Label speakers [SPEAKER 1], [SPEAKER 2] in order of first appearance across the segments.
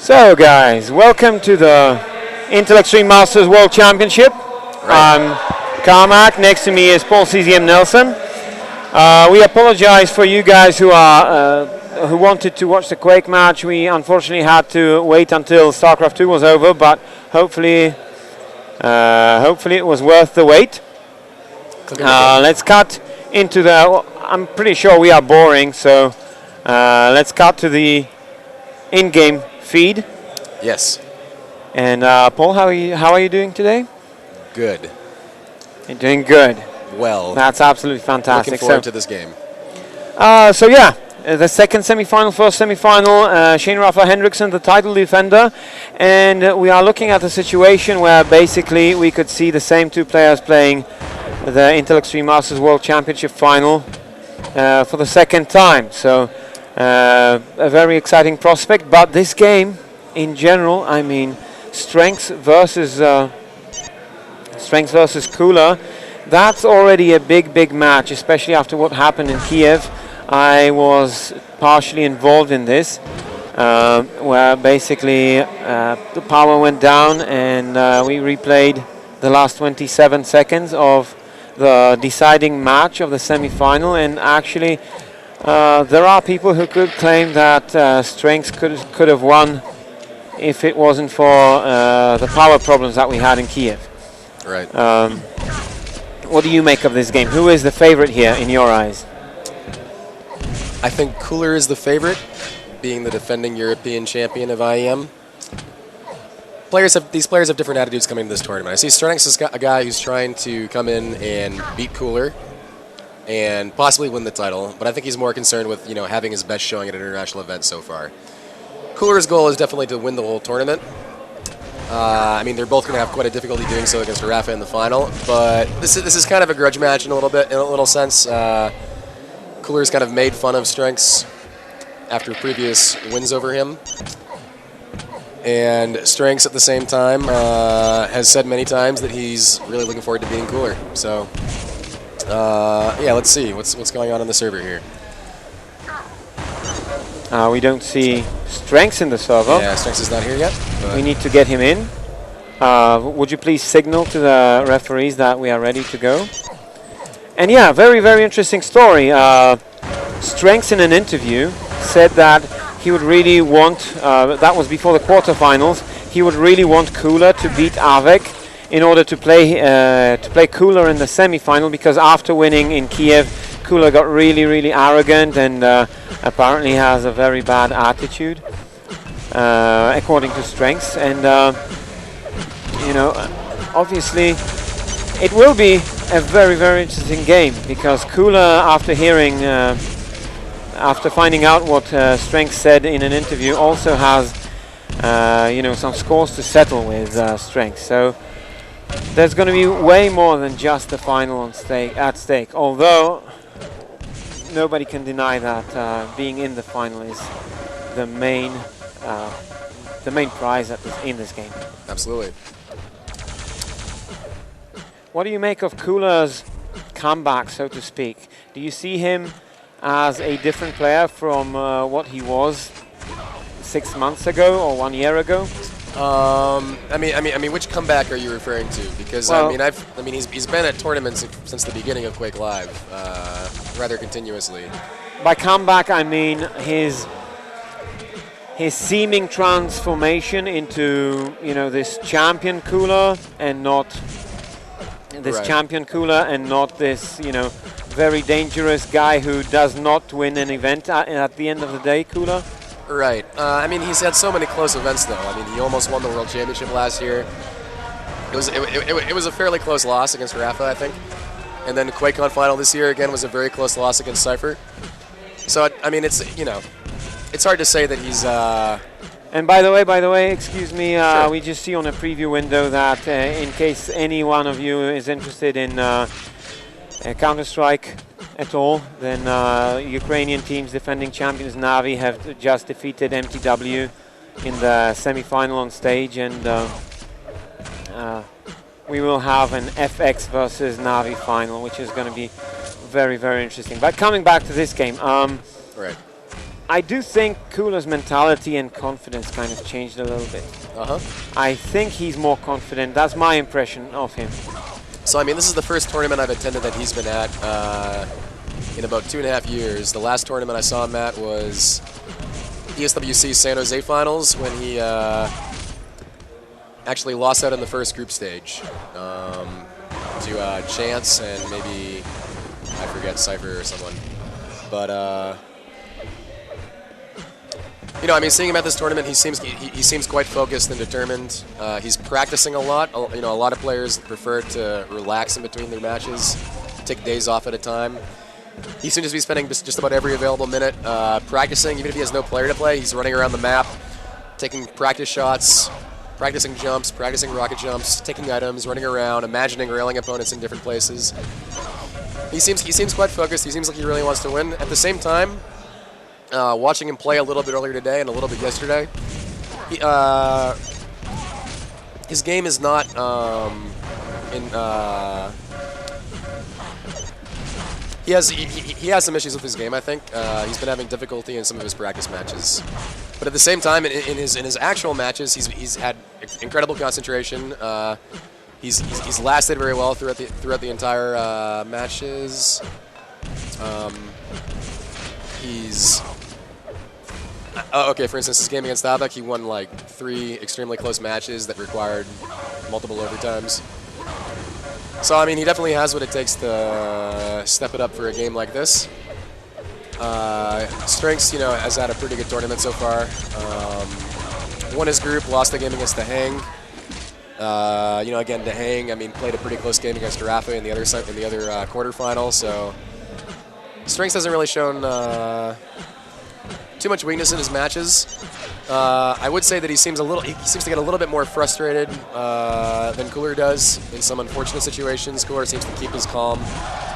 [SPEAKER 1] So guys, welcome to the Intel Extreme Masters World Championship. I'm Carmack, next to me is Paul CZM Nelson. We apologize for you guys who wanted to watch the Quake match. We unfortunately had to wait until StarCraft 2 was over, but hopefully it was worth the wait. Let's cut into the, I'm pretty sure we are boring, so let's cut to the in-game feed.
[SPEAKER 2] Yes.
[SPEAKER 1] And Paul, how are you doing today?
[SPEAKER 2] Good.
[SPEAKER 1] You're doing good.
[SPEAKER 2] Well.
[SPEAKER 1] That's absolutely fantastic.
[SPEAKER 2] Looking forward to this game.
[SPEAKER 1] So yeah, the second semi-final, first semi-final, Shane Rafa Hendrickson, the title defender, and we are looking at a situation where basically we could see the same two players playing the Intel Extreme Masters World Championship final for the second time. So a very exciting prospect, but this game in general, I mean, strenx versus Cooler, that's already a big match, especially after what happened in Kiev. I was partially involved in this, where basically the power went down and we replayed the last 27 seconds of the deciding match of the semi-final, and actually there are people who could claim that strenx could have won if it wasn't for the power problems that we had in Kiev.
[SPEAKER 2] Right.
[SPEAKER 1] What do you make of this game? Who is the favorite here in your eyes?
[SPEAKER 2] I think Cooler is the favorite, being the defending European champion of IEM. These players have different attitudes coming into this tournament. I see strenx is a guy who's trying to come in and beat Cooler and possibly win the title, but I think he's more concerned with having his best showing at an international event so far. Cooler's goal is definitely to win the whole tournament. I mean, they're both going to have quite a difficulty doing so against Rafa in the final, but this is kind of a grudge match in a little sense. Cooler's kind of made fun of strenx after previous wins over him, and strenx at the same time has said many times that he's really looking forward to beating Cooler. So yeah, let's see what's going on the server here.
[SPEAKER 1] We don't see strenx in the server.
[SPEAKER 2] Yeah, strenx is not here yet.
[SPEAKER 1] We need to get him in. Would you please signal to the referees that we are ready to go? And yeah, very interesting story. Strenx in an interview said that he would really want, that was before the quarterfinals, he would really want Cooler to beat Avec in order to play Cooler in the semi-final, because after winning in Kiev, Cooler got really arrogant and apparently has a very bad attitude, according to strenx. And obviously it will be a very interesting game, because Cooler, after finding out what strenx said in an interview, also has some scores to settle with strenx. So there's going to be way more than just the final at stake. Although nobody can deny that being in the final is the main prize in this game.
[SPEAKER 2] Absolutely.
[SPEAKER 1] What do you make of Cooler's comeback, so to speak? Do you see him as a different player from what he was 6 months ago or 1 year ago?
[SPEAKER 2] I mean, which comeback are you referring to? Because well, he's been at tournaments since the beginning of Quake Live, rather continuously.
[SPEAKER 1] By comeback, I mean his seeming transformation into this champion Cooler, and not this champion Cooler, and not this very dangerous guy who does not win an event at the end of the day Cooler.
[SPEAKER 2] Right. I mean, he's had so many close events, though. I mean, he almost won the World Championship last year. It was a fairly close loss against Rafa, I think. And then the QuakeCon final this year, again, was a very close loss against Cypher. So, I mean, it's hard to say that he's...
[SPEAKER 1] And by the way, excuse me,
[SPEAKER 2] sure.
[SPEAKER 1] We just see on a preview window that in case any one of you is interested in Counter-Strike at all, then Ukrainian teams defending champions Navi have just defeated MTW in the semi-final on stage, and we will have an FX versus Navi final, which is going to be very interesting. But coming back to this game,
[SPEAKER 2] right.
[SPEAKER 1] I do think Cooler's mentality and confidence kind of changed a little bit. I think he's more confident. That's my impression of him.
[SPEAKER 2] So, I mean, this is the first tournament I've attended that he's been at in about 2.5 years. The last tournament I saw him at was ESWC San Jose Finals when he actually lost out in the first group stage to Chance and maybe, I forget, Cypher or someone. But, you know, I mean, seeing him at this tournament, he seems quite focused and determined. He's practicing a lot. You know, a lot of players prefer to relax in between their matches, take days off at a time. He seems to be spending just about every available minute practicing. Even if he has no player to play, he's running around the map, taking practice shots, practicing jumps, practicing rocket jumps, taking items, running around, imagining railing opponents in different places. He seems quite focused. He seems like he really wants to win. At the same time, watching him play a little bit earlier today and a little bit yesterday, his game is not he has some issues with his game, I think. He's been having difficulty in some of his practice matches. But at the same time, in his actual matches, he's had incredible concentration. He's lasted very well throughout the entire matches. Okay, for instance, his game against Abek, he won like 3 extremely close matches that required multiple overtimes. So, I mean, he definitely has what it takes to step it up for a game like this. strenx, you know, has had a pretty good tournament so far. Won his group, lost the game against the Hang. You know, again, the Hang, I mean, played a pretty close game against Rafa in the other quarterfinal. So strenx hasn't really shown too much weakness in his matches. I would say that he seems to get a little bit more frustrated than Cooler does in some unfortunate situations. Cooler seems to keep his calm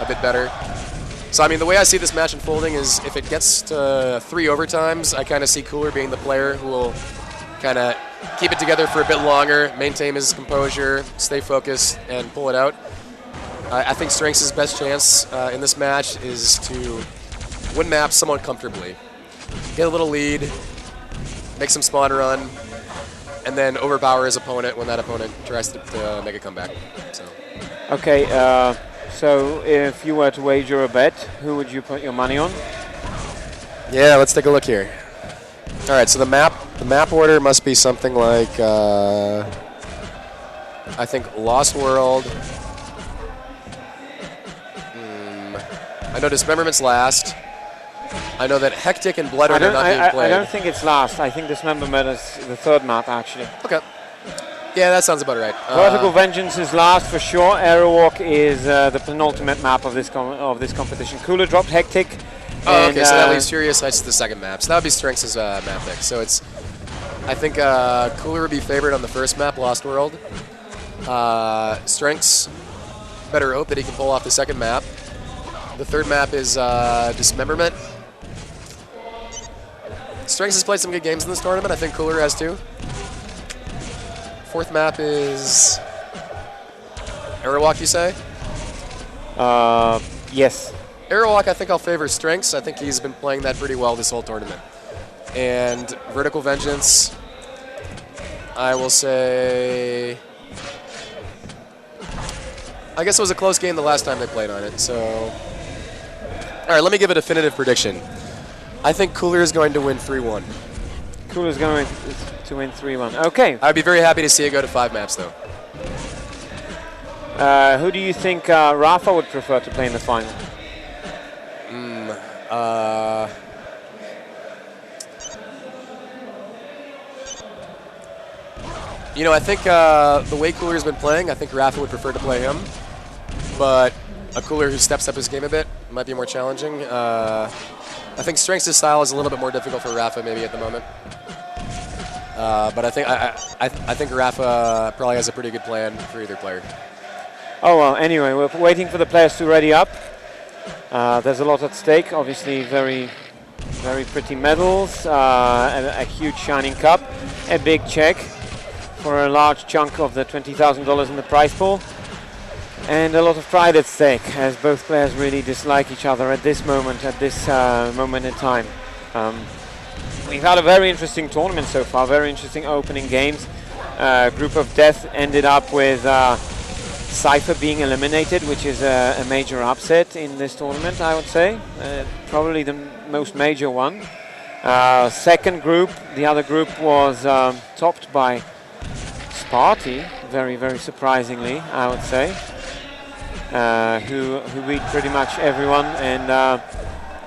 [SPEAKER 2] a bit better. So, I mean, the way I see this match unfolding is if it gets to 3 overtimes, I kind of see Cooler being the player who will kind of keep it together for a bit longer, maintain his composure, stay focused, and pull it out. I think strenx's best chance in this match is to win maps somewhat comfortably. Get a little lead, make some spawn run, and then overpower his opponent when that opponent tries to make a comeback. So.
[SPEAKER 1] Okay, so if you were to wager a bet, who would you put your money on?
[SPEAKER 2] Yeah, let's take a look here. All right, so the map order must be something like I think Lost World. I know Dismemberment's last. I know that Hectic and Bloodred are not being played.
[SPEAKER 1] I don't think it's last. I think Dismemberment is the 3rd map, actually.
[SPEAKER 2] Okay. Yeah, that sounds about right.
[SPEAKER 1] Vertical Vengeance is last for sure. Aerowalk is the penultimate map of this competition. Cooler dropped Hectic.
[SPEAKER 2] Oh, okay, so that leaves Furious Heights to the 2nd map. So that would be strenx's map pick. So it's, I think Cooler would be favored on the 1st map, Lost World. strenx, better hope that he can pull off the 2nd map. The 3rd map is Dismemberment. strenx has played some good games in this tournament. I think Cooler has too. 4th map is Aerowalk, you say?
[SPEAKER 1] Yes.
[SPEAKER 2] Aerowalk, I think I'll favor strenx. I think he's been playing that pretty well this whole tournament. And Vertical Vengeance, I will say, I guess it was a close game the last time they played on it. So, all right, let me give a definitive prediction. I think Cooler is going to win 3-1.
[SPEAKER 1] Cooler's going to win 3-1. Okay.
[SPEAKER 2] I'd be very happy to see it go to 5 maps, though.
[SPEAKER 1] Who do you think Rafa would prefer to play in the final?
[SPEAKER 2] You know, I think the way Cooler's been playing, I think Rafa would prefer to play him. But a Cooler who steps up his game a bit might be more challenging. I think strenx's style is a little bit more difficult for Rafa maybe at the moment. But I think Rafa probably has a pretty good plan for either player. Oh,
[SPEAKER 1] well, anyway, we're waiting for the players to ready up. There's a lot at stake. Obviously, very, very pretty medals, a huge shining cup, a big check for a large chunk of the $20,000 in the prize pool, and a lot of pride at stake, as both players really dislike each other at this moment in time. we've had a very interesting tournament so far, very interesting opening games. Group of Death ended up with Cypher being eliminated, which is a major upset in this tournament, I would say. Probably the most major one. Second group, the other group was topped by Sparty, very, very surprisingly, I would say, who beat pretty much everyone. And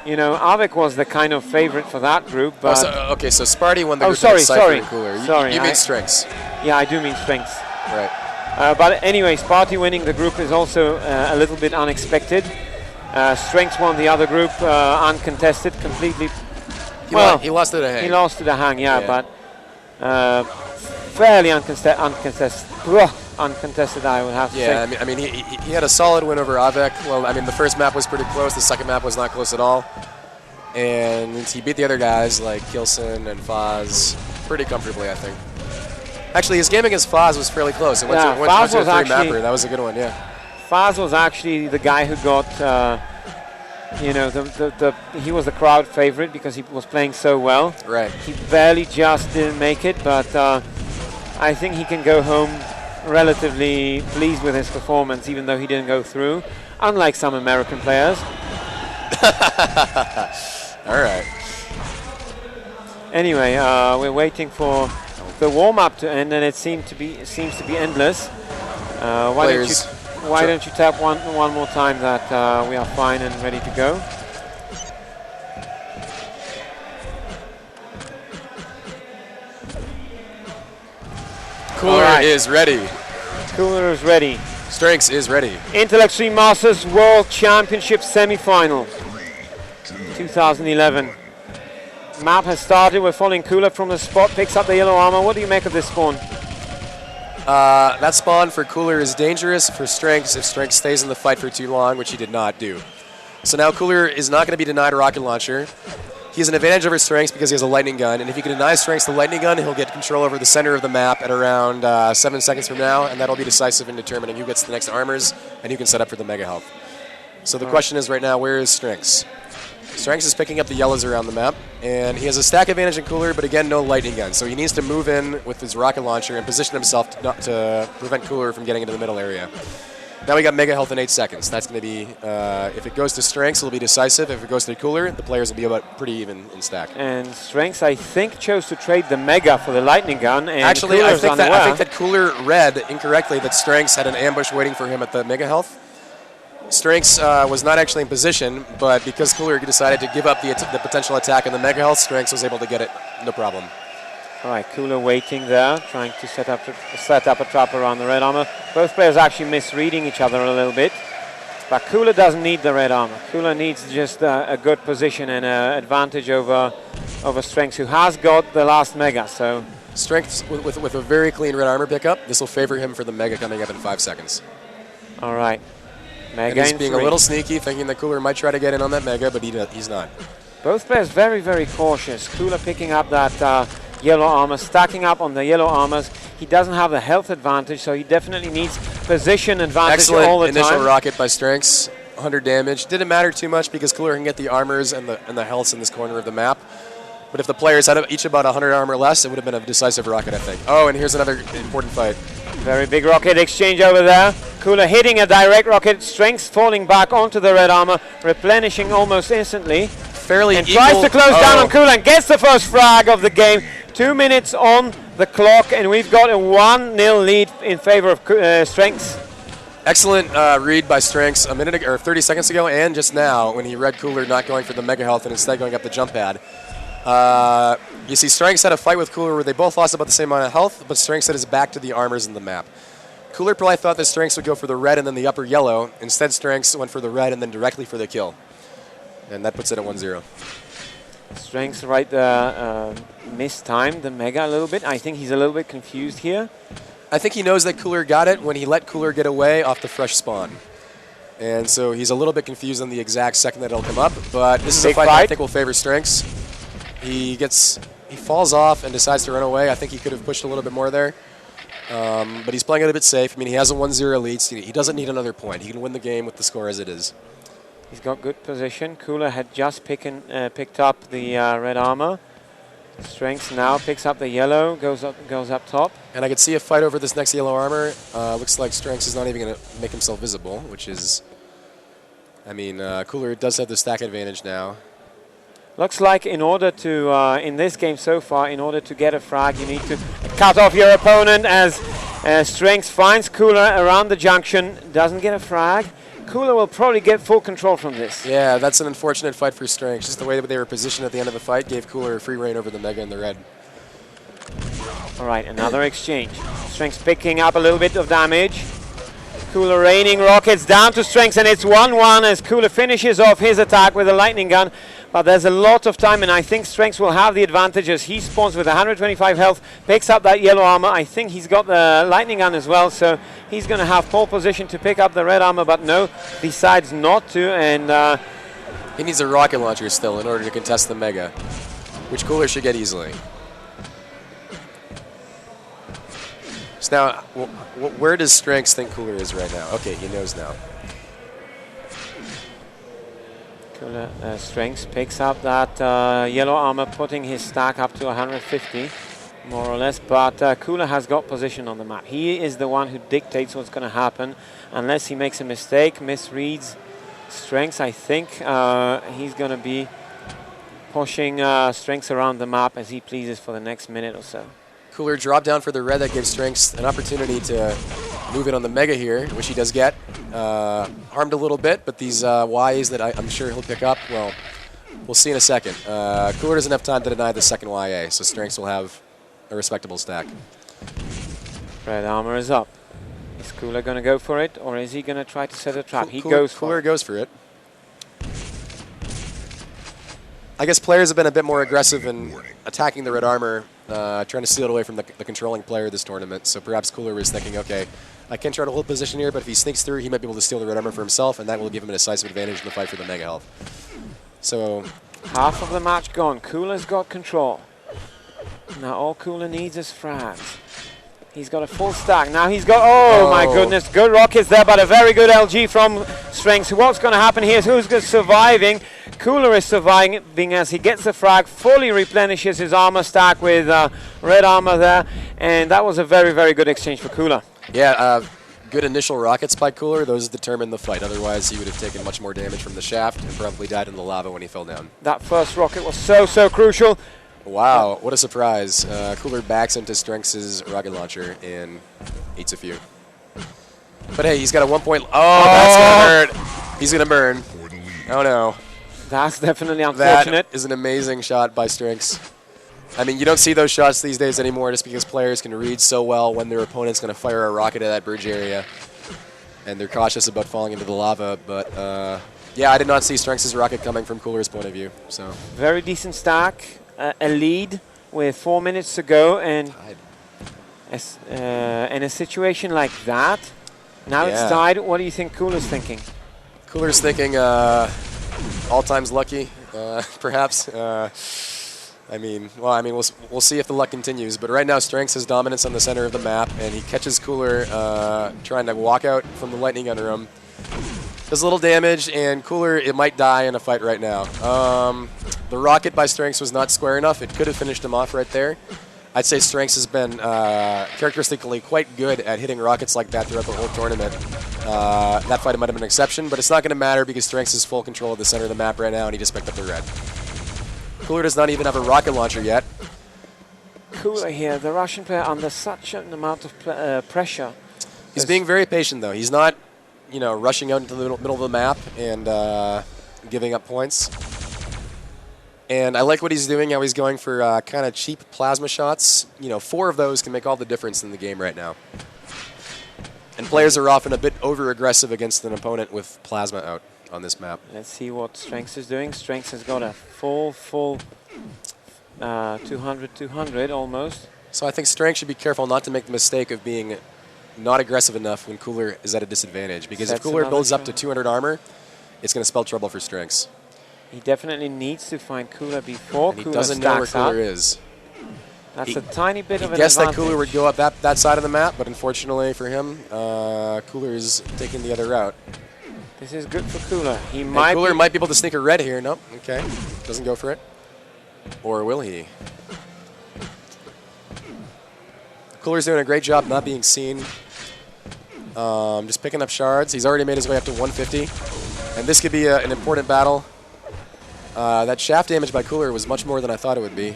[SPEAKER 1] you know, Avik was the kind of favorite for that group. But
[SPEAKER 2] okay, so Sparty won the group.
[SPEAKER 1] Sorry.
[SPEAKER 2] Cooler. You mean strenx.
[SPEAKER 1] Yeah, I do mean strenx.
[SPEAKER 2] Right.
[SPEAKER 1] But anyway, Sparty winning the group is also a little bit unexpected. strenx won the other group uncontested, completely.
[SPEAKER 2] He lost to the hang.
[SPEAKER 1] He lost to the hang, yeah. But fairly uncontested, I would have to say.
[SPEAKER 2] Yeah, I mean, he had a solid win over Avek. Well, I mean, the first map was pretty close. The second map was not close at all. And he beat the other guys like Kilson and Foz pretty comfortably, I think. Actually, his game against Foz was fairly close. It went to a 3-mapper. That was a good one, yeah.
[SPEAKER 1] Foz was actually the guy who got, you know, he was the crowd favorite because he was playing so well.
[SPEAKER 2] Right.
[SPEAKER 1] He barely just didn't make it, but I think he can go home relatively pleased with his performance, even though he didn't go through, unlike some American players.
[SPEAKER 2] All right.
[SPEAKER 1] Anyway, we're waiting for the warm-up to end, and it seems to be endless. Why don't you tap one more time that we are fine and ready to go?
[SPEAKER 2] Cooler is ready.
[SPEAKER 1] Cooler is ready.
[SPEAKER 2] strenx is ready.
[SPEAKER 1] Intel Extreme Masters World Championship semi-final 2011. Map has started. We're following Cooler from the spot. Picks up the yellow armor. What do you make of this spawn?
[SPEAKER 2] That spawn for Cooler is dangerous for strenx if strenx stays in the fight for too long, which he did not do. So now Cooler is not going to be denied a rocket launcher. He has an advantage over strenx because he has a lightning gun, and if he can deny strenx the lightning gun, he'll get control over the center of the map at around 7 seconds from now, and that'll be decisive in determining who gets the next armors and who can set up for the mega health. So the question is right now, where is strenx? strenx is picking up the yellows around the map, and he has a stack advantage in Cooler, but again, no lightning gun. So he needs to move in with his rocket launcher and position himself to prevent Cooler from getting into the middle area. Now we got mega health in 8 seconds. That's going to be, if it goes to strenx, it'll be decisive. If it goes to Cooler, the players will be about pretty even in stack.
[SPEAKER 1] And strenx, I think, chose to trade the mega for the lightning gun. And
[SPEAKER 2] actually, I think that Cooler read incorrectly that strenx had an ambush waiting for him at the mega health. strenx was not actually in position, but because Cooler decided to give up the potential attack in the mega health, strenx was able to get it, no problem.
[SPEAKER 1] All right, Cooler waiting there, trying to set up a trap around the red armor. Both players actually misreading each other a little bit, but Cooler doesn't need the red armor. Cooler needs just a good position and an advantage over strenx, who has got the last mega. So
[SPEAKER 2] strenx with a very clean red armor pickup. This will favor him for the mega coming up in 5 seconds.
[SPEAKER 1] All right, mega.
[SPEAKER 2] And he's being a little sneaky, thinking that Cooler might try to get in on that mega, but he's not.
[SPEAKER 1] Both players very, very cautious. Cooler picking up that yellow armor, stacking up on the yellow armors. He doesn't have the health advantage, so he definitely needs position advantage all the time.
[SPEAKER 2] Excellent initial rocket by strenx, 100 damage. Didn't matter too much because Cooler can get the armors and the healths in this corner of the map. But if the players had each about 100 armor less, it would have been a decisive rocket, I think. Oh, and here's another important fight.
[SPEAKER 1] Very big rocket exchange over there. Cooler hitting a direct rocket, strenx falling back onto the red armor, replenishing almost instantly.
[SPEAKER 2] Fairly
[SPEAKER 1] and tries to close down on Cooler and gets the first frag of the game. 2 minutes on the clock, and we've got a 1-0 lead in favor of strenx.
[SPEAKER 2] Excellent read by strenx a minute ago, or 30 seconds ago, and just now when he read Cooler not going for the mega health and instead going up the jump pad. You see, strenx had a fight with Cooler where they both lost about the same amount of health, but strenx had his back to the armors in the map. Cooler probably thought that strenx would go for the red and then the upper yellow. Instead, strenx went for the red and then directly for the kill. And that puts it at 1-0.
[SPEAKER 1] strenx right there mistimed the mega a little bit. I think he's a little bit confused here.
[SPEAKER 2] I think he knows that Cooler got it when he let Cooler get away off the fresh spawn. And so he's a little bit confused on the exact second that it'll come up. But this is a fight that I think will favor strenx. He falls off and decides to run away. I think he could have pushed a little bit more there. But he's playing it a bit safe. I mean, he has a 1-0 lead. So he doesn't need another point. He can win the game with the score as it is.
[SPEAKER 1] He's got good position. Cooler had just picked up the red armor. Strenx now picks up the yellow, goes up top.
[SPEAKER 2] And I could see a fight over this next yellow armor. Looks like Strenx is not even going to make himself visible, which is, I mean, Cooler does have the stack advantage now.
[SPEAKER 1] Looks like in order to, in this game so far, in order to get a frag, you need to cut off your opponent as Strenx finds Cooler around the junction, doesn't get a frag. Cooler will probably get full control from this.
[SPEAKER 2] Yeah, that's an unfortunate fight for Strenx. Just the way that they were positioned at the end of the fight gave Cooler free reign over the Mega in the red.
[SPEAKER 1] All right, another exchange. Strenx picking up a little bit of damage. Cooler raining rockets down to Strenx, and it's 1-1 as Cooler finishes off his attack with a lightning gun. But there's a lot of time, and I think Strenx will have the advantage as he spawns with 125 health, picks up that yellow armor. I think he's got the lightning gun as well, so he's going to have pole position to pick up the red armor, but no, decides not to. And
[SPEAKER 2] he needs a rocket launcher still in order to contest the Mega, which Cooler should get easily. So now, where does Strenx think Cooler is right now? Okay, he knows now.
[SPEAKER 1] Cooler, Strenx picks up that yellow armor, putting his stack up to 150, more or less. But Cooler has got position on the map. He is the one who dictates what's going to happen. Unless he makes a mistake, misreads Strenx, I think he's going to be pushing Strenx around the map as he pleases for the next minute or so.
[SPEAKER 2] Cooler drop down for the red. That gives Strenx an opportunity to move in on the Mega here, which he does get. Harmed a little bit, but these Ys that I'm sure he'll pick up, well, we'll see in a second. Cooler doesn't have time to deny the second YA, so Strenx will have a respectable stack.
[SPEAKER 1] Red armor is up. Is Cooler going to go for it, or is he going to try to set a trap?
[SPEAKER 2] Cooler goes for it. I guess players have been a bit more aggressive in attacking the red armor, trying to steal it away from the controlling player this tournament. So perhaps Cooler was thinking, okay, I can try to hold position here, but if he sneaks through, he might be able to steal the red armor for himself, and that will give him a decisive advantage in the fight for the Mega health. So
[SPEAKER 1] half of the match gone. Cooler's got control. Now all Cooler needs is frags. He's got a full stack. Now he's got, oh my goodness, good rockets there, but a very good LG from Strenx. What's going to happen here is who's surviving? Cooler is surviving as he gets the frag, fully replenishes his armor stack with red armor there, and that was a very, very good exchange for Cooler.
[SPEAKER 2] Yeah, good initial rockets by Cooler. Those determined the fight. Otherwise, he would have taken much more damage from the shaft and probably died in the lava when he fell down.
[SPEAKER 1] That first rocket was so, so crucial.
[SPEAKER 2] Wow, what a surprise. Cooler backs into Strenx's rocket launcher and eats a few. But hey, he's got a 1 point. Oh, that's going to hurt. He's going to burn. Oh, no.
[SPEAKER 1] That's definitely unfortunate.
[SPEAKER 2] That is an amazing shot by Strenx. I mean, you don't see those shots these days anymore just because players can read so well when their opponent's going to fire a rocket at that bridge area. And they're cautious about falling into the lava. But, yeah, I did not see Strenx's rocket coming from Cooler's point of view. So
[SPEAKER 1] very decent stack. A lead with 4 minutes to go, and in a situation like that, now it's tied. What do you think Cooler's thinking?
[SPEAKER 2] Cooler's thinking all times lucky, perhaps. I mean, we'll see if the luck continues. But right now, Strenx has dominance on the center of the map, and he catches Cooler trying to walk out from the lightning gun room. Does a little damage, and Cooler, it might die in a fight right now. The rocket by Strenx was not square enough. It could have finished him off right there. I'd say Strenx has been characteristically quite good at hitting rockets like that throughout the whole tournament. That fight might have been an exception, but it's not going to matter because Strenx has full control of the center of the map right now, and he just picked up the red. Cooler does not even have a rocket launcher yet.
[SPEAKER 1] Cooler here, the Russian player under such an amount of pressure.
[SPEAKER 2] He's being very patient, though. He's not, you know, rushing out into the middle of the map and giving up points. And I like what he's doing, how he's going for kind of cheap plasma shots. You know, 4 of those can make all the difference in the game right now. And players are often a bit over-aggressive against an opponent with plasma out on this map.
[SPEAKER 1] Let's see what Strenx is doing. Strenx has got a full 200 almost.
[SPEAKER 2] So I think Strenx should be careful not to make the mistake of being not aggressive enough when Cooler is at a disadvantage. Because if Cooler builds up to 200 armor, it's going to spell trouble for Strenx.
[SPEAKER 1] He definitely needs to find Cooler before
[SPEAKER 2] and
[SPEAKER 1] Cooler
[SPEAKER 2] doesn't know where Cooler
[SPEAKER 1] up.
[SPEAKER 2] Is.
[SPEAKER 1] That's a tiny bit of an
[SPEAKER 2] advantage. I guess that
[SPEAKER 1] advantage.
[SPEAKER 2] Cooler would go up that side of the map, but unfortunately for him, Cooler is taking the other route.
[SPEAKER 1] This is good for Cooler.
[SPEAKER 2] Cooler might be able to sneak a red here. Nope. Okay. Doesn't go for it. Or will he? Cooler's doing a great job not being seen. Just picking up shards. He's already made his way up to 150. And this could be an important battle. That shaft damage by Cooler was much more than I thought it would be.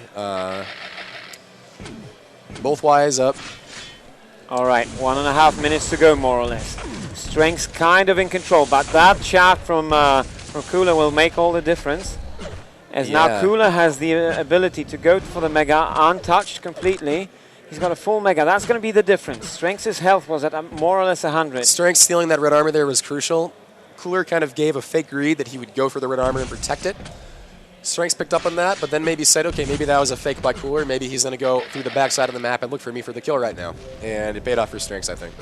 [SPEAKER 2] Both Ys up.
[SPEAKER 1] All right, 1.5 minutes to go, more or less. strenx kind of in control, but that shaft from Cooler will make all the difference. As now Cooler has the ability to go for the Mega untouched completely. He's got a full Mega. That's going to be the difference. strenx's health was at more or less 100.
[SPEAKER 2] strenx stealing that red armor there was crucial. Cooler kind of gave a fake read that he would go for the red armor and protect it. strenx picked up on that, but then maybe said, okay, maybe that was a fake by Cooler. Maybe he's going to go through the backside of the map and look for me for the kill right now. And it paid off for strenx, I think.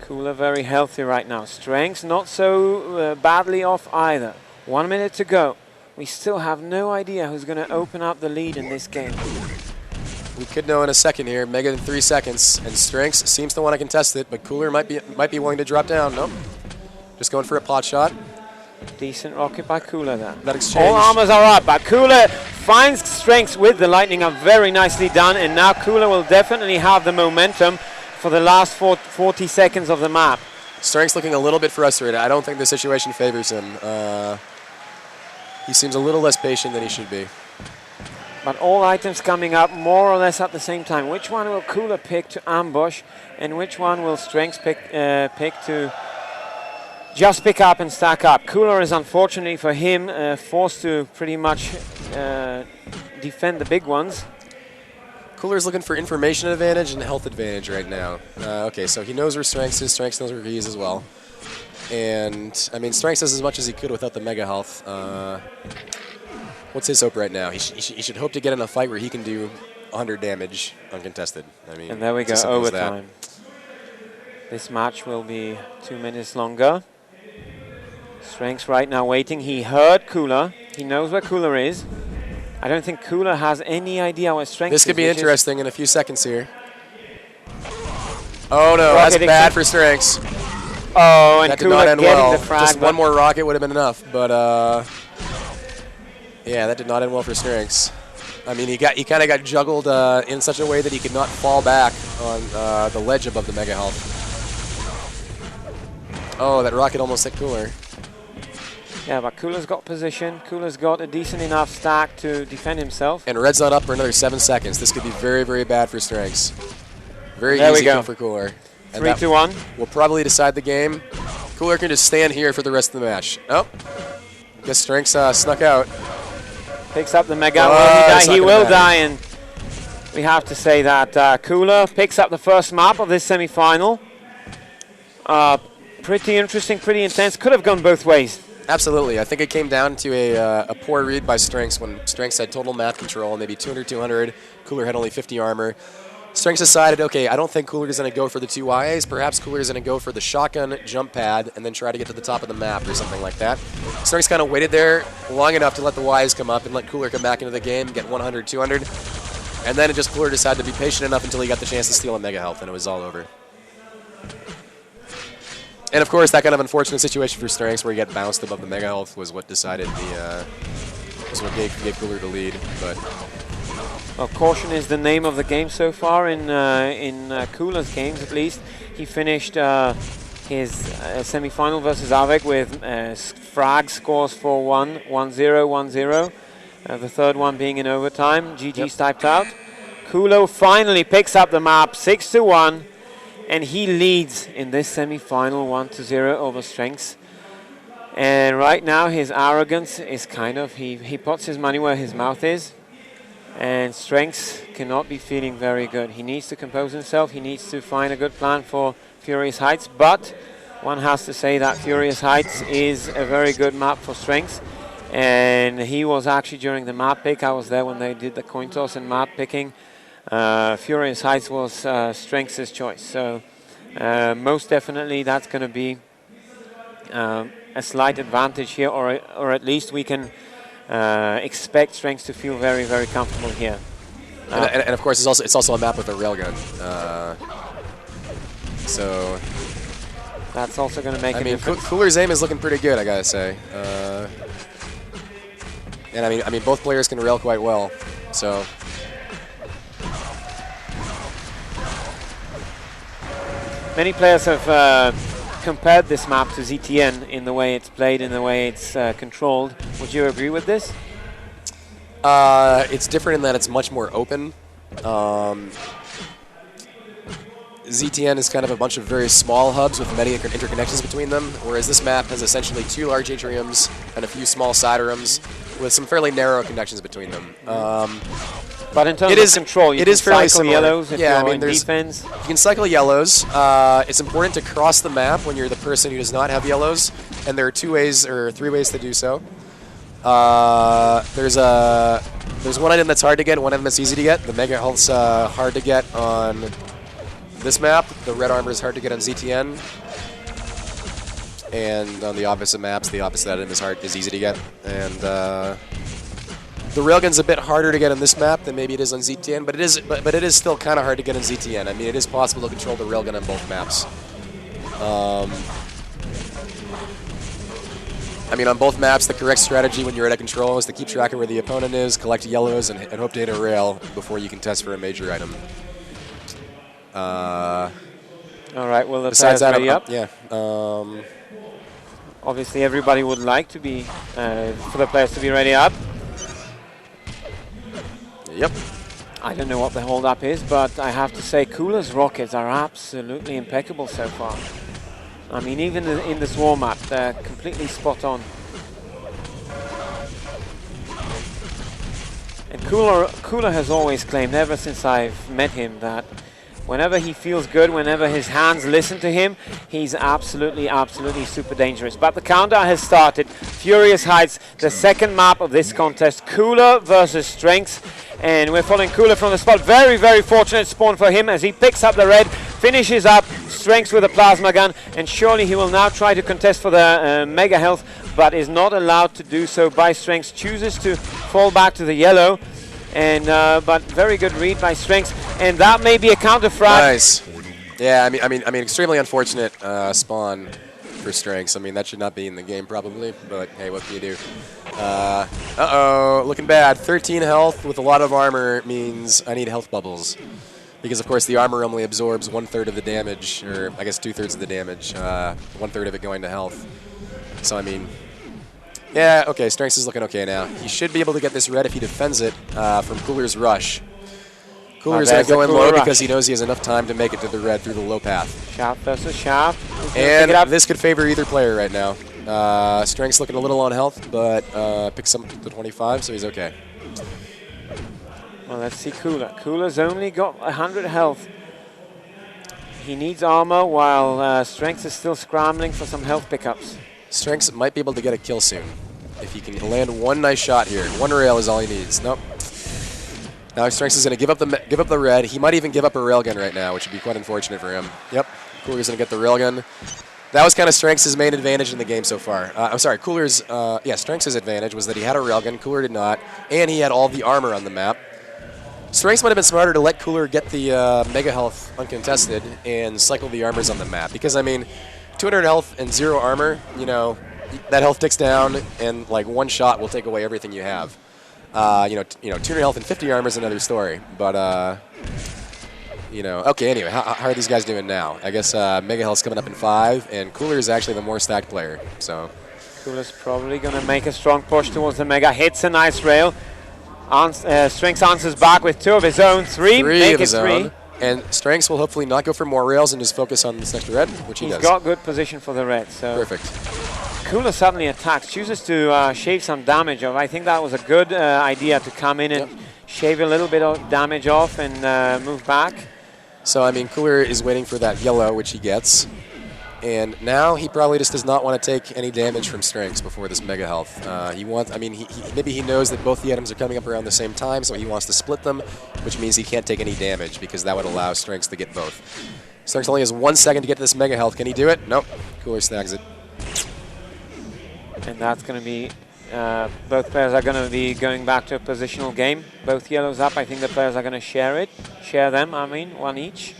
[SPEAKER 1] Cooler very healthy right now. strenx not so badly off either. 1 minute to go. We still have no idea who's going to open up the lead in this game.
[SPEAKER 2] We could know in a second here. Mega in 3 seconds, and strenx seems to want to contest it, but Cooler might be willing to drop down. Nope. Just going for a pot shot.
[SPEAKER 1] Decent rocket by Cooler there.
[SPEAKER 2] That exchange.
[SPEAKER 1] All armors are up, but Cooler finds strenx with the lightning up. Very nicely done, and now Cooler will definitely have the momentum for the last 40 seconds of the map.
[SPEAKER 2] strenx looking a little bit frustrated. I don't think the situation favors him. He seems a little less patient than he should be.
[SPEAKER 1] But all items coming up more or less at the same time. Which one will Cooler pick to ambush, and which one will strenx pick to just pick up and stack up? Cooler is, unfortunately for him, forced to pretty much defend the big ones.
[SPEAKER 2] Cooler's looking for information advantage and health advantage right now. Okay, so he knows where strenx is. strenx knows where he is as well. And, I mean, strenx does as much as he could without the Mega health. What's his hope right now? He should hope to get in a fight where he can do 100 damage uncontested. I mean,
[SPEAKER 1] and there we go, overtime. This match will be 2 minutes longer. strenx right now waiting. He heard Cooler. He knows where Cooler is. I don't think Cooler has any idea where strenx is.
[SPEAKER 2] This could be interesting in a few seconds here. Oh no, that's bad for strenx.
[SPEAKER 1] Oh, and
[SPEAKER 2] that
[SPEAKER 1] Cooler
[SPEAKER 2] did not end
[SPEAKER 1] getting
[SPEAKER 2] well.
[SPEAKER 1] the frag.
[SPEAKER 2] Just one more rocket would have been enough, but yeah, that did not end well for strenx. I mean, he kind of got juggled in such a way that he could not fall back on the ledge above the Mega health. Oh, that rocket almost hit Cooler.
[SPEAKER 1] Yeah, but Cooler's got position. Cooler's got a decent enough stack to defend himself.
[SPEAKER 2] And red's not up for another 7 seconds. This could be very, very bad for strenx. Very easy kill for Cooler.
[SPEAKER 1] 3-1.
[SPEAKER 2] Will probably decide the game. Cooler can just stand here for the rest of the match. Oh, guess strenx snuck out.
[SPEAKER 1] Picks up the Mega. Will he die? He will die, and we have to say that Cooler picks up the first map of this semi-final. Pretty interesting, pretty intense. Could have gone both ways.
[SPEAKER 2] Absolutely. I think it came down to a poor read by strenx when strenx had total map control, maybe 200-200. Cooler had only 50 armor. strenx decided, okay, I don't think Cooler is going to go for the 2 YAs. Perhaps Cooler is going to go for the shotgun jump pad and then try to get to the top of the map or something like that. strenx kind of waited there long enough to let the Ys come up and let Cooler come back into the game, get 100, 200. And then Cooler decided to be patient enough until he got the chance to steal a Mega health, and it was all over. And of course, that kind of unfortunate situation for strenx where he got bounced above the Mega health was what decided was what gave Cooler the lead. But
[SPEAKER 1] well, caution is the name of the game so far in Cooler's games, at least. He finished his semi-final versus Avec with frag scores 4-1, 1-0, 1-0. The third one being in overtime. GG's typed out. Cooler finally picks up the map, 6-1. And he leads in this semi-final 1-0 over strenx. And right now his arrogance is kind of, he puts his money where his mouth is. And strenx cannot be feeling very good. He needs to compose himself. He needs to find a good plan for Furious Heights. But one has to say that Furious Heights is a very good map for strenx. And he was actually during the map pick. I was there when they did the coin toss and map picking. Furious Heights was strenx's choice, so most definitely that's going to be a slight advantage here, or at least we can expect strenx to feel very, very comfortable here.
[SPEAKER 2] And of course, it's also a map with a railgun, so
[SPEAKER 1] that's also going to make a difference.
[SPEAKER 2] Cooler's aim is looking pretty good, I gotta say, and I mean both players can rail quite well, so.
[SPEAKER 1] Many players have compared this map to ZTN in the way it's played, in the way it's controlled. Would you agree with this?
[SPEAKER 2] It's different in that it's much more open. ZTN is kind of a bunch of very small hubs with many interconnections between them, whereas this map has essentially 2 large atriums and a few small side rooms with some fairly narrow connections between them.
[SPEAKER 1] But in terms of control, you can cycle yellows if you're in defense.
[SPEAKER 2] You can cycle yellows. It's important to cross the map when you're the person who does not have yellows, and there are 2 ways or 3 ways to do so. There's one item that's hard to get, one item that's easy to get. The Mega Health's hard to get on this map. The red armor is hard to get on ZTN. And on the opposite maps, the opposite item is easy to get. And the railgun's a bit harder to get on this map than maybe it is on ZTN, but it is still kind of hard to get on ZTN. I mean, it is possible to control the railgun on both maps. I mean, on both maps, the correct strategy when you're out of control is to keep track of where the opponent is, collect yellows, and hope to hit a rail before you can test for a major item.
[SPEAKER 1] All right, well, the
[SPEAKER 2] besides
[SPEAKER 1] players
[SPEAKER 2] that,
[SPEAKER 1] ready up?
[SPEAKER 2] Yeah.
[SPEAKER 1] Obviously, everybody would like to be, for the players to be ready up.
[SPEAKER 2] Yep.
[SPEAKER 1] I don't know what the hold-up is, but I have to say Cooler's rockets are absolutely impeccable so far. I mean, even in this warm-up, they're completely spot on. And Cooler has always claimed, ever since I've met him, that whenever he feels good, whenever his hands listen to him, he's absolutely, absolutely super dangerous. But the countdown has started. Furious Heights, the second map of this contest. Cooler versus strenx. And we're following Cooler from the spot. Very, very fortunate spawn for him as he picks up the red, finishes up strenx with a plasma gun, and surely he will now try to contest for the Mega Health, but is not allowed to do so by strenx. Chooses to fall back to the yellow. And but very good read by strenx, and that may be a counter frag.
[SPEAKER 2] Nice. Yeah, I mean, extremely unfortunate spawn for strenx. I mean, that should not be in the game probably, but hey, what can you do? Uh-oh, looking bad. 13 health with a lot of armor means I need health bubbles, because of course the armor only absorbs 1/3 of the damage, or I guess 2/3 of the damage. 1/3 of it going to health. So I mean. Yeah, okay, strenx is looking okay now. He should be able to get this red if he defends it from Cooler's rush. Cooler's going to go in low because he knows he has enough time to make it to the red through the low path.
[SPEAKER 1] Shaft versus shaft.
[SPEAKER 2] And this could favor either player right now. strenx looking a little on health, but picks up to 25, so he's okay.
[SPEAKER 1] Well, let's see Cooler. Cooler's only got 100 health. He needs armor while strenx is still scrambling for some health pickups.
[SPEAKER 2] strenx might be able to get a kill soon. If he can land one nice shot here. One rail is all he needs. Nope. Now strenx is going to give up the red. He might even give up a railgun right now, which would be quite unfortunate for him. Yep. Cooler's going to get the railgun. That was kind of strenx's main advantage in the game so far. I'm sorry, Cooler's, strenx's advantage was that he had a railgun, Cooler did not, and he had all the armor on the map. strenx might have been smarter to let Cooler get the Mega Health uncontested and cycle the armors on the map, because, I mean, 200 health and 0 armor, you know, that health ticks down, and like one shot will take away everything you have. 200 health and 50 armor is another story, but okay. Anyway, how are these guys doing now? I guess Mega Health's coming up in 5, and Cooler is actually the more stacked player. So
[SPEAKER 1] Cooler's probably going to make a strong push towards the Mega. Hits a nice rail. strenx answers back with 2 of his own. 3 make it 3.
[SPEAKER 2] And strenx will hopefully not go for more rails and just focus on this next red, which he does.
[SPEAKER 1] He's got good position for the red. So
[SPEAKER 2] perfect.
[SPEAKER 1] Cooler suddenly attacks, chooses to shave some damage off. I think that was a good idea to come in and shave a little bit of damage off and move back.
[SPEAKER 2] So, I mean, Cooler is waiting for that yellow, which he gets. And now he probably just does not want to take any damage from strenx before this Mega Health. Maybe he knows that both the items are coming up around the same time, so he wants to split them, which means he can't take any damage because that would allow strenx to get both. strenx only has 1 second to get to this Mega Health. Can he do it? Nope. Cooler snags it.
[SPEAKER 1] And that's going to be, both players are going to be going back to a positional game. Both yellows up. I think the players are going to share them, one each.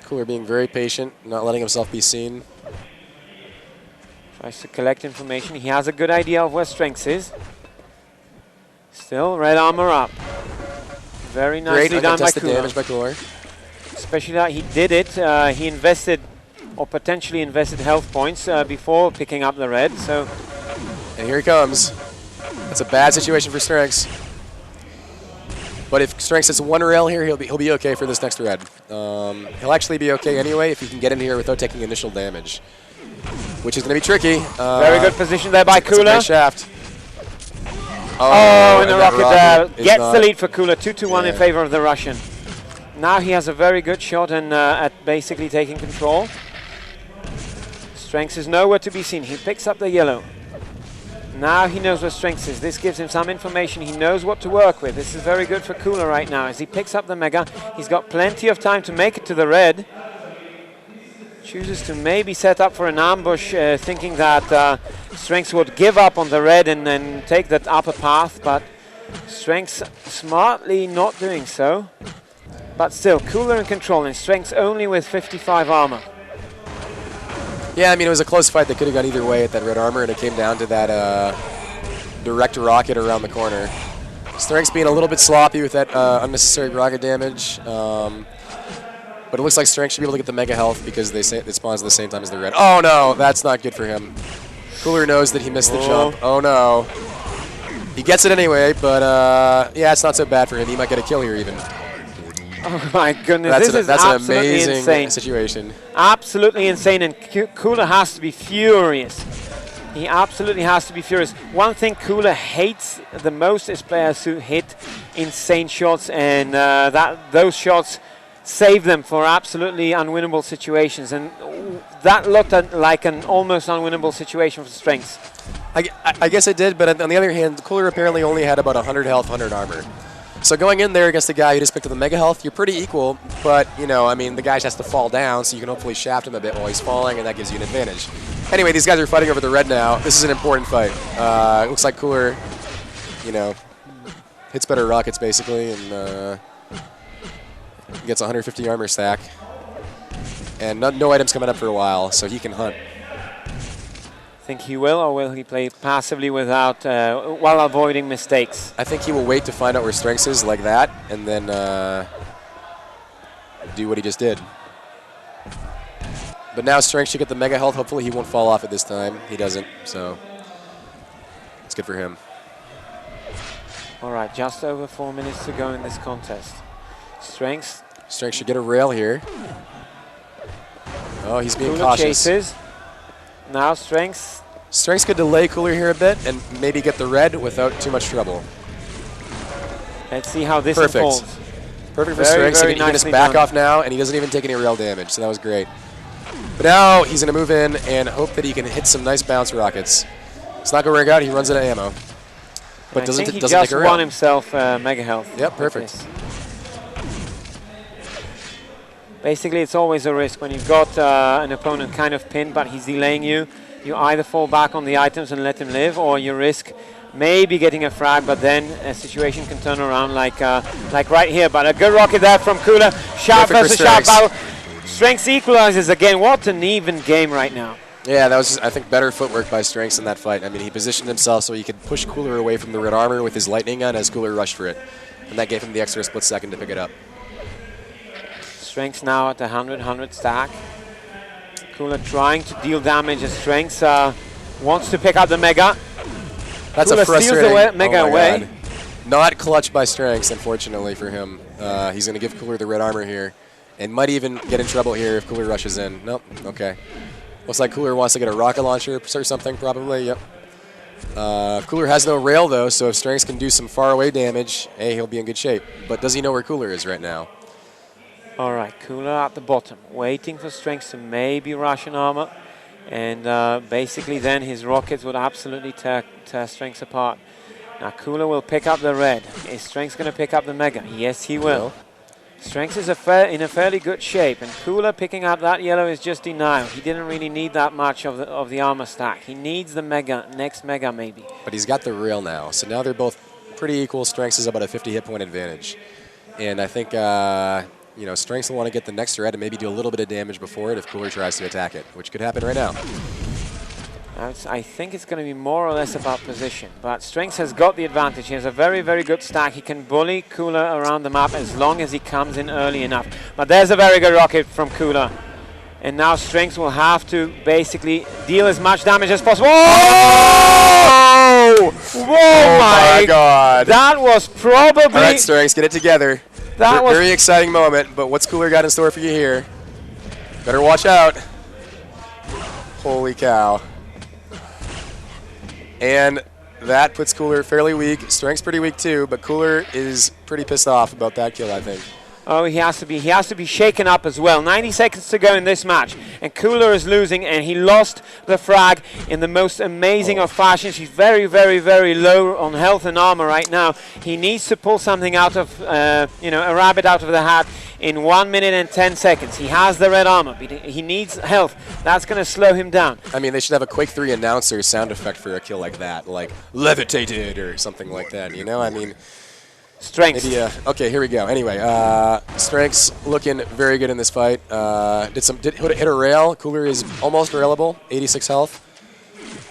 [SPEAKER 2] Cooler being very patient, not letting himself be seen.
[SPEAKER 1] Tries to collect information. He has a good idea of where strenx is. Still, red armor up. Very nicely done by Cooler.
[SPEAKER 2] Damage by Cooler.
[SPEAKER 1] especially that he did it. He invested, or potentially invested health points before picking up the red. So,
[SPEAKER 2] and here he comes. That's a bad situation for strenx. But if strenx hits one rail here, he'll be okay for this next red. He'll actually be okay anyway if he can get in here without taking initial damage, which is going to be tricky.
[SPEAKER 1] Very good position there by Cooler.
[SPEAKER 2] Nice shaft.
[SPEAKER 1] Oh, and the rocket there gets the lead for Cooler. 2-1
[SPEAKER 2] Yeah.
[SPEAKER 1] in favor of the Russian. Now he has a very good shot and at basically taking control. strenx is nowhere to be seen. He picks up the yellow. Now he knows where strenx is. This gives him some information. He knows what to work with. This is very good for Cooler right now. As he picks up the mega, he's got plenty of time to make it to the red. Chooses to maybe set up for an ambush, thinking that strenx would give up on the red and then take that upper path, but strenx smartly not doing so. But still, Cooler in control, and strenx only with 55 armor.
[SPEAKER 2] Yeah, I mean, it was a close fight that could have gone either way at that red armor, and it came down to that direct rocket around the corner. strenx being a little bit sloppy with that unnecessary rocket damage. But it looks like strenx should be able to get the mega health because they say it spawns at the same time as the red. Oh no, that's not good for him. Cooler knows that he missed the jump. Oh no. He gets it anyway, but yeah, it's not so bad for him. He might get a kill here even.
[SPEAKER 1] Oh my goodness,
[SPEAKER 2] That's an
[SPEAKER 1] absolutely
[SPEAKER 2] amazing
[SPEAKER 1] insane
[SPEAKER 2] situation.
[SPEAKER 1] Absolutely insane, and Cooler has to be furious. He absolutely has to be furious. One thing Cooler hates the most is players who hit insane shots, and those shots save them for absolutely unwinnable situations, and that looked like an almost unwinnable situation for strenx.
[SPEAKER 2] I guess it did, but on the other hand, Cooler apparently only had about 100 health, 100 armor. So going in there against the guy who just picked up the mega health, you're pretty equal, but, you know, I mean, the guy just has to fall down, so you can hopefully shaft him a bit while he's falling, and that gives you an advantage. Anyway, these guys are fighting over the red now. This is an important fight. It looks like Cooler, you know, hits better rockets, basically, and gets 150 armor stack. And no items coming up for a while, so he can hunt.
[SPEAKER 1] Think he will, or will he play passively without, while avoiding mistakes?
[SPEAKER 2] I think he will wait to find out where strenx is like that, and then do what he just did. But now strenx should get the mega health. Hopefully he won't fall off it this time. He doesn't, so it's good for him.
[SPEAKER 1] All right, just over 4 minutes to go in this contest. strenx
[SPEAKER 2] should get a rail here. Oh, he's being
[SPEAKER 1] Cooler
[SPEAKER 2] cautious.
[SPEAKER 1] chases. Now strenx
[SPEAKER 2] could delay Cooler here a bit and maybe get the red without too much trouble.
[SPEAKER 1] Let's see how this
[SPEAKER 2] Perfect.
[SPEAKER 1] unfolds.
[SPEAKER 2] Perfect for
[SPEAKER 1] Very,
[SPEAKER 2] strenx.
[SPEAKER 1] very
[SPEAKER 2] He can just
[SPEAKER 1] nicely
[SPEAKER 2] back
[SPEAKER 1] done.
[SPEAKER 2] off now, and he doesn't even take any rail damage, so that was great. But now he's going to move in and hope that he can hit some nice bounce rockets. It's not going to work out. He runs out of ammo. But
[SPEAKER 1] I
[SPEAKER 2] doesn't
[SPEAKER 1] think he
[SPEAKER 2] take
[SPEAKER 1] just
[SPEAKER 2] a rail.
[SPEAKER 1] won himself mega health.
[SPEAKER 2] Yep,
[SPEAKER 1] with
[SPEAKER 2] perfect.
[SPEAKER 1] this. Basically, it's always a risk when you've got an opponent kind of pinned, but he's delaying you. You either fall back on the items and let him live, or you risk maybe getting a frag, but then a situation can turn around like right here. But a good rocket there from Cooler. Sharp versus sharp battle. strenx equalizes again. What an even game right now.
[SPEAKER 2] Yeah, that was, just, I think, better footwork by strenx in that fight. I mean, he positioned himself so he could push Cooler away from the red armor with his lightning gun as Cooler rushed for it. And that gave him the extra split second to pick it up.
[SPEAKER 1] strenx now at the 100 stack. Cooler trying to deal damage as strenx wants to pick up the mega.
[SPEAKER 2] That's
[SPEAKER 1] Cooler
[SPEAKER 2] a frustrating...
[SPEAKER 1] steals the mega away.
[SPEAKER 2] God. Not clutch by strenx, unfortunately for him. He's going to give Cooler the red armor here, and might even get in trouble here if Cooler rushes in. Nope, okay. Looks like Cooler wants to get a rocket launcher or something, probably, yep. Cooler has no rail, though, so if strenx can do some far-away damage, hey, he'll be in good shape. But does he know where Cooler is right now?
[SPEAKER 1] All right, Cooler at the bottom, waiting for strenx to maybe rush an armor. And basically then his rockets would absolutely tear strenx apart. Now Cooler will pick up the red. Is strenx going to pick up the mega? Yes, he will. strenx is in a fairly good shape, and Cooler picking up that yellow is just denial. He didn't really need that much of the armor stack. He needs the mega, next mega maybe.
[SPEAKER 2] But he's got the rail now, so now they're both pretty equal. strenx is about a 50 hit point advantage. And I think... you know, strenx will want to get the next red and maybe do a little bit of damage before it if Cooler tries to attack it, which could happen right now.
[SPEAKER 1] I think it's going to be more or less about position, but Strenx has got the advantage. He has a very, very good stack. He can bully Cooler around the map as long as he comes in early enough. But there's a very good rocket from Cooler. And now Strenx will have to basically deal as much damage as possible. Oh! Whoa, my
[SPEAKER 2] God.
[SPEAKER 1] That was probably...
[SPEAKER 2] All right, Strenx, get it together.
[SPEAKER 1] That was
[SPEAKER 2] very exciting moment, but what's Cooler got in store for you here? Better watch out. Holy cow. And that puts Cooler fairly weak. Strenx pretty weak too, but Cooler is pretty pissed off about that kill, I think.
[SPEAKER 1] Oh, he has to be. He has to be shaken up as well. 90 seconds to go in this match, and Cooler is losing, and he lost the frag in the most amazing of fashions. He's very, very, very low on health and armor right now. He needs to pull something out of, you know, a rabbit out of the hat in 1 minute and 10 seconds. He has the red armor, but he needs health. That's going to slow him down.
[SPEAKER 2] I mean, they should have a Quake 3 announcer sound effect for a kill like that, like levitated or something like that. You know, I mean.
[SPEAKER 1] Strenx.
[SPEAKER 2] Maybe, okay, here we go. Anyway, Strenx looking very good in this fight. Did hit a rail. Cooler is almost railable, 86 health.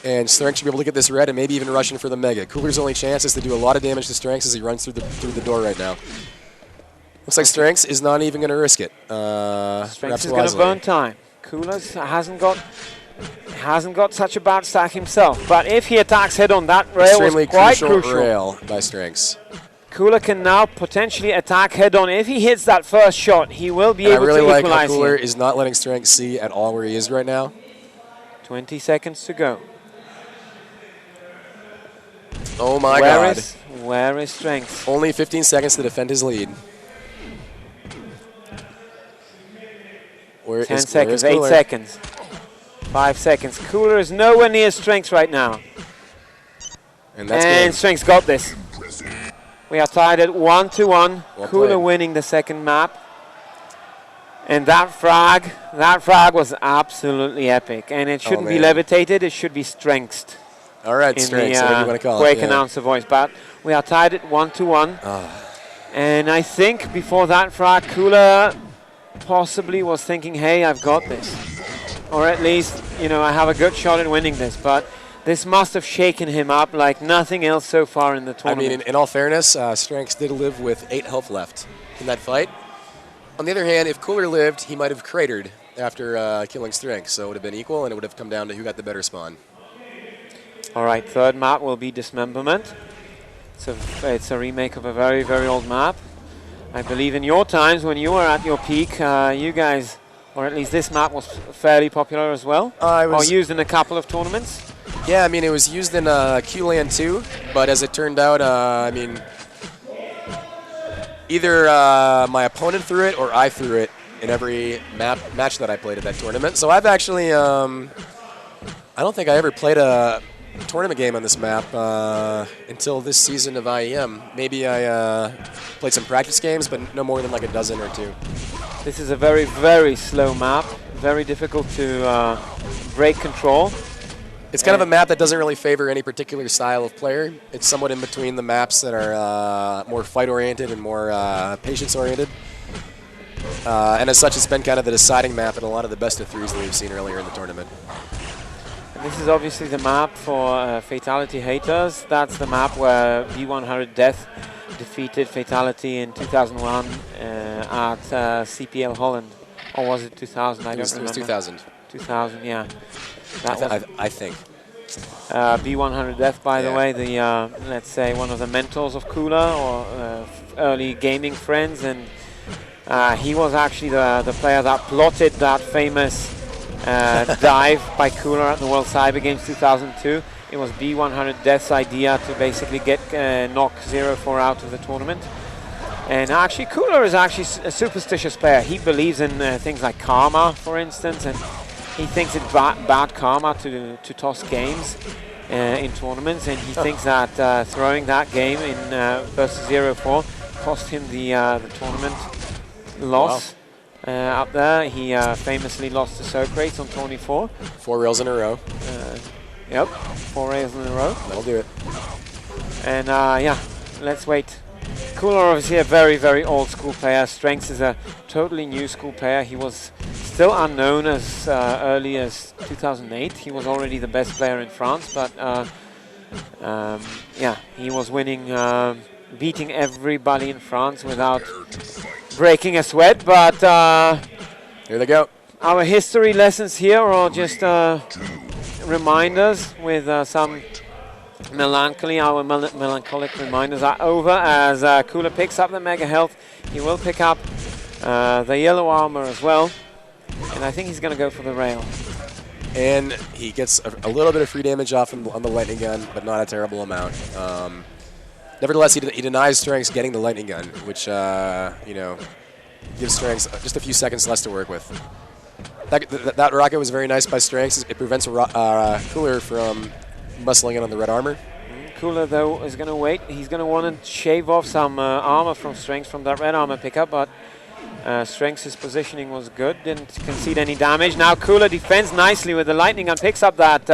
[SPEAKER 2] And Strenx should be able to get this red and maybe even rush in for the mega. Cooler's only chance is to do a lot of damage to Strenx as he runs through the door right now. Looks like Strenx is not even going to risk it.
[SPEAKER 1] Strenx is going to burn time. Cooler hasn't got such a bad stack himself. But if he attacks head on, that rail was quite crucial.
[SPEAKER 2] Rail by Strenx.
[SPEAKER 1] Cooler can now potentially attack head-on. If he hits that first shot, he will be able to equalize.
[SPEAKER 2] I really like how Cooler is not letting Strenx see at all where he is right now.
[SPEAKER 1] 20 seconds to go.
[SPEAKER 2] Oh my God.
[SPEAKER 1] Where is Strenx?
[SPEAKER 2] Only 15 seconds to defend his lead.
[SPEAKER 1] 10 seconds, 8 seconds, 5 seconds. Cooler is nowhere near Strenx right now.
[SPEAKER 2] And
[SPEAKER 1] Strenx got this. We are tied at 1-1.
[SPEAKER 2] Well
[SPEAKER 1] Cooler
[SPEAKER 2] played.
[SPEAKER 1] winning the second map. And that frag was absolutely epic. And it shouldn't be levitated, it should be strengthed.
[SPEAKER 2] All right, Strenx, whatever you want to call
[SPEAKER 1] Quake
[SPEAKER 2] it.
[SPEAKER 1] announcer voice. But we are tied at 1-1. And I think before that frag, Cooler possibly was thinking, hey, I've got this. Or at least, you know, I have a good shot at winning this. But this must have shaken him up like nothing else so far in the tournament.
[SPEAKER 2] I mean, in all fairness, Strenx did live with 8 health left in that fight. On the other hand, if Cooler lived, he might have cratered after killing Strenx. So it would have been equal, and it would have come down to who got the better spawn.
[SPEAKER 1] All right, third map will be Dismemberment. It's a remake of a very, very old map. I believe in your times, when you were at your peak, you guys, or at least this map was fairly popular as well, or used in a couple of tournaments.
[SPEAKER 2] Yeah, I mean, it was used in Q-Land too, but as it turned out, I mean, either my opponent threw it or I threw it in every match that I played at that tournament. So I've actually, I don't think I ever played a tournament game on this map until this season of IEM. Maybe I played some practice games, but no more than like a dozen or two.
[SPEAKER 1] This is a very, very slow map, very difficult to break control.
[SPEAKER 2] It's kind of a map that doesn't really favor any particular style of player. It's somewhat in between the maps that are more fight-oriented and more patience-oriented. And as such, it's been kind of the deciding map in a lot of the best of threes that we've seen earlier in the tournament.
[SPEAKER 1] And this is obviously the map for Fatality haters. That's the map where B100 Death defeated Fatality in 2001 at CPL Holland. Or was it 2000? I don't remember.
[SPEAKER 2] It was 2000.
[SPEAKER 1] 2000, yeah.
[SPEAKER 2] I think.
[SPEAKER 1] B100 Death, by the way, the let's say one of the mentors of Cooler, or early gaming friends, and he was actually the player that plotted that famous dive by Cooler at the World Cyber Games 2002. It was B100 Death's idea to basically get knock 0-4 out of the tournament. And actually, Cooler is actually a superstitious player. He believes in things like karma, for instance, and he thinks it's bad karma to toss games in tournaments, and he thinks that throwing that game in versus 0-4 cost him the tournament loss. Wow. Up there, he famously lost to Socrates on 24.
[SPEAKER 2] 4 rails in a row.
[SPEAKER 1] Yep, 4 rails in a row.
[SPEAKER 2] That'll do it.
[SPEAKER 1] And yeah, let's wait. Cooler obviously a very, very old school player. Strenx is a totally new school player. He was still unknown as early as 2008. He was already the best player in France, but yeah, he was winning, beating everybody in France without breaking a sweat. But
[SPEAKER 2] here they go.
[SPEAKER 1] our history lessons here are just reminders with some melancholy. Our melancholic reminders are over as Kula picks up the Mega Health. He will pick up the yellow armor as well. And I think he's going to go for the rail.
[SPEAKER 2] And he gets a little bit of free damage off on the lightning gun, but not a terrible amount. Nevertheless, he denies strenx getting the lightning gun, which, you know, gives strenx just a few seconds less to work with. That rocket was very nice by strenx. It prevents Cooler from muscling in on the red armor.
[SPEAKER 1] Cooler, though, is going to wait. He's going to want to shave off some armor from strenx from that red armor pickup, but strenx's positioning was good, didn't concede any damage. Now Cooler defends nicely with the lightning and picks up that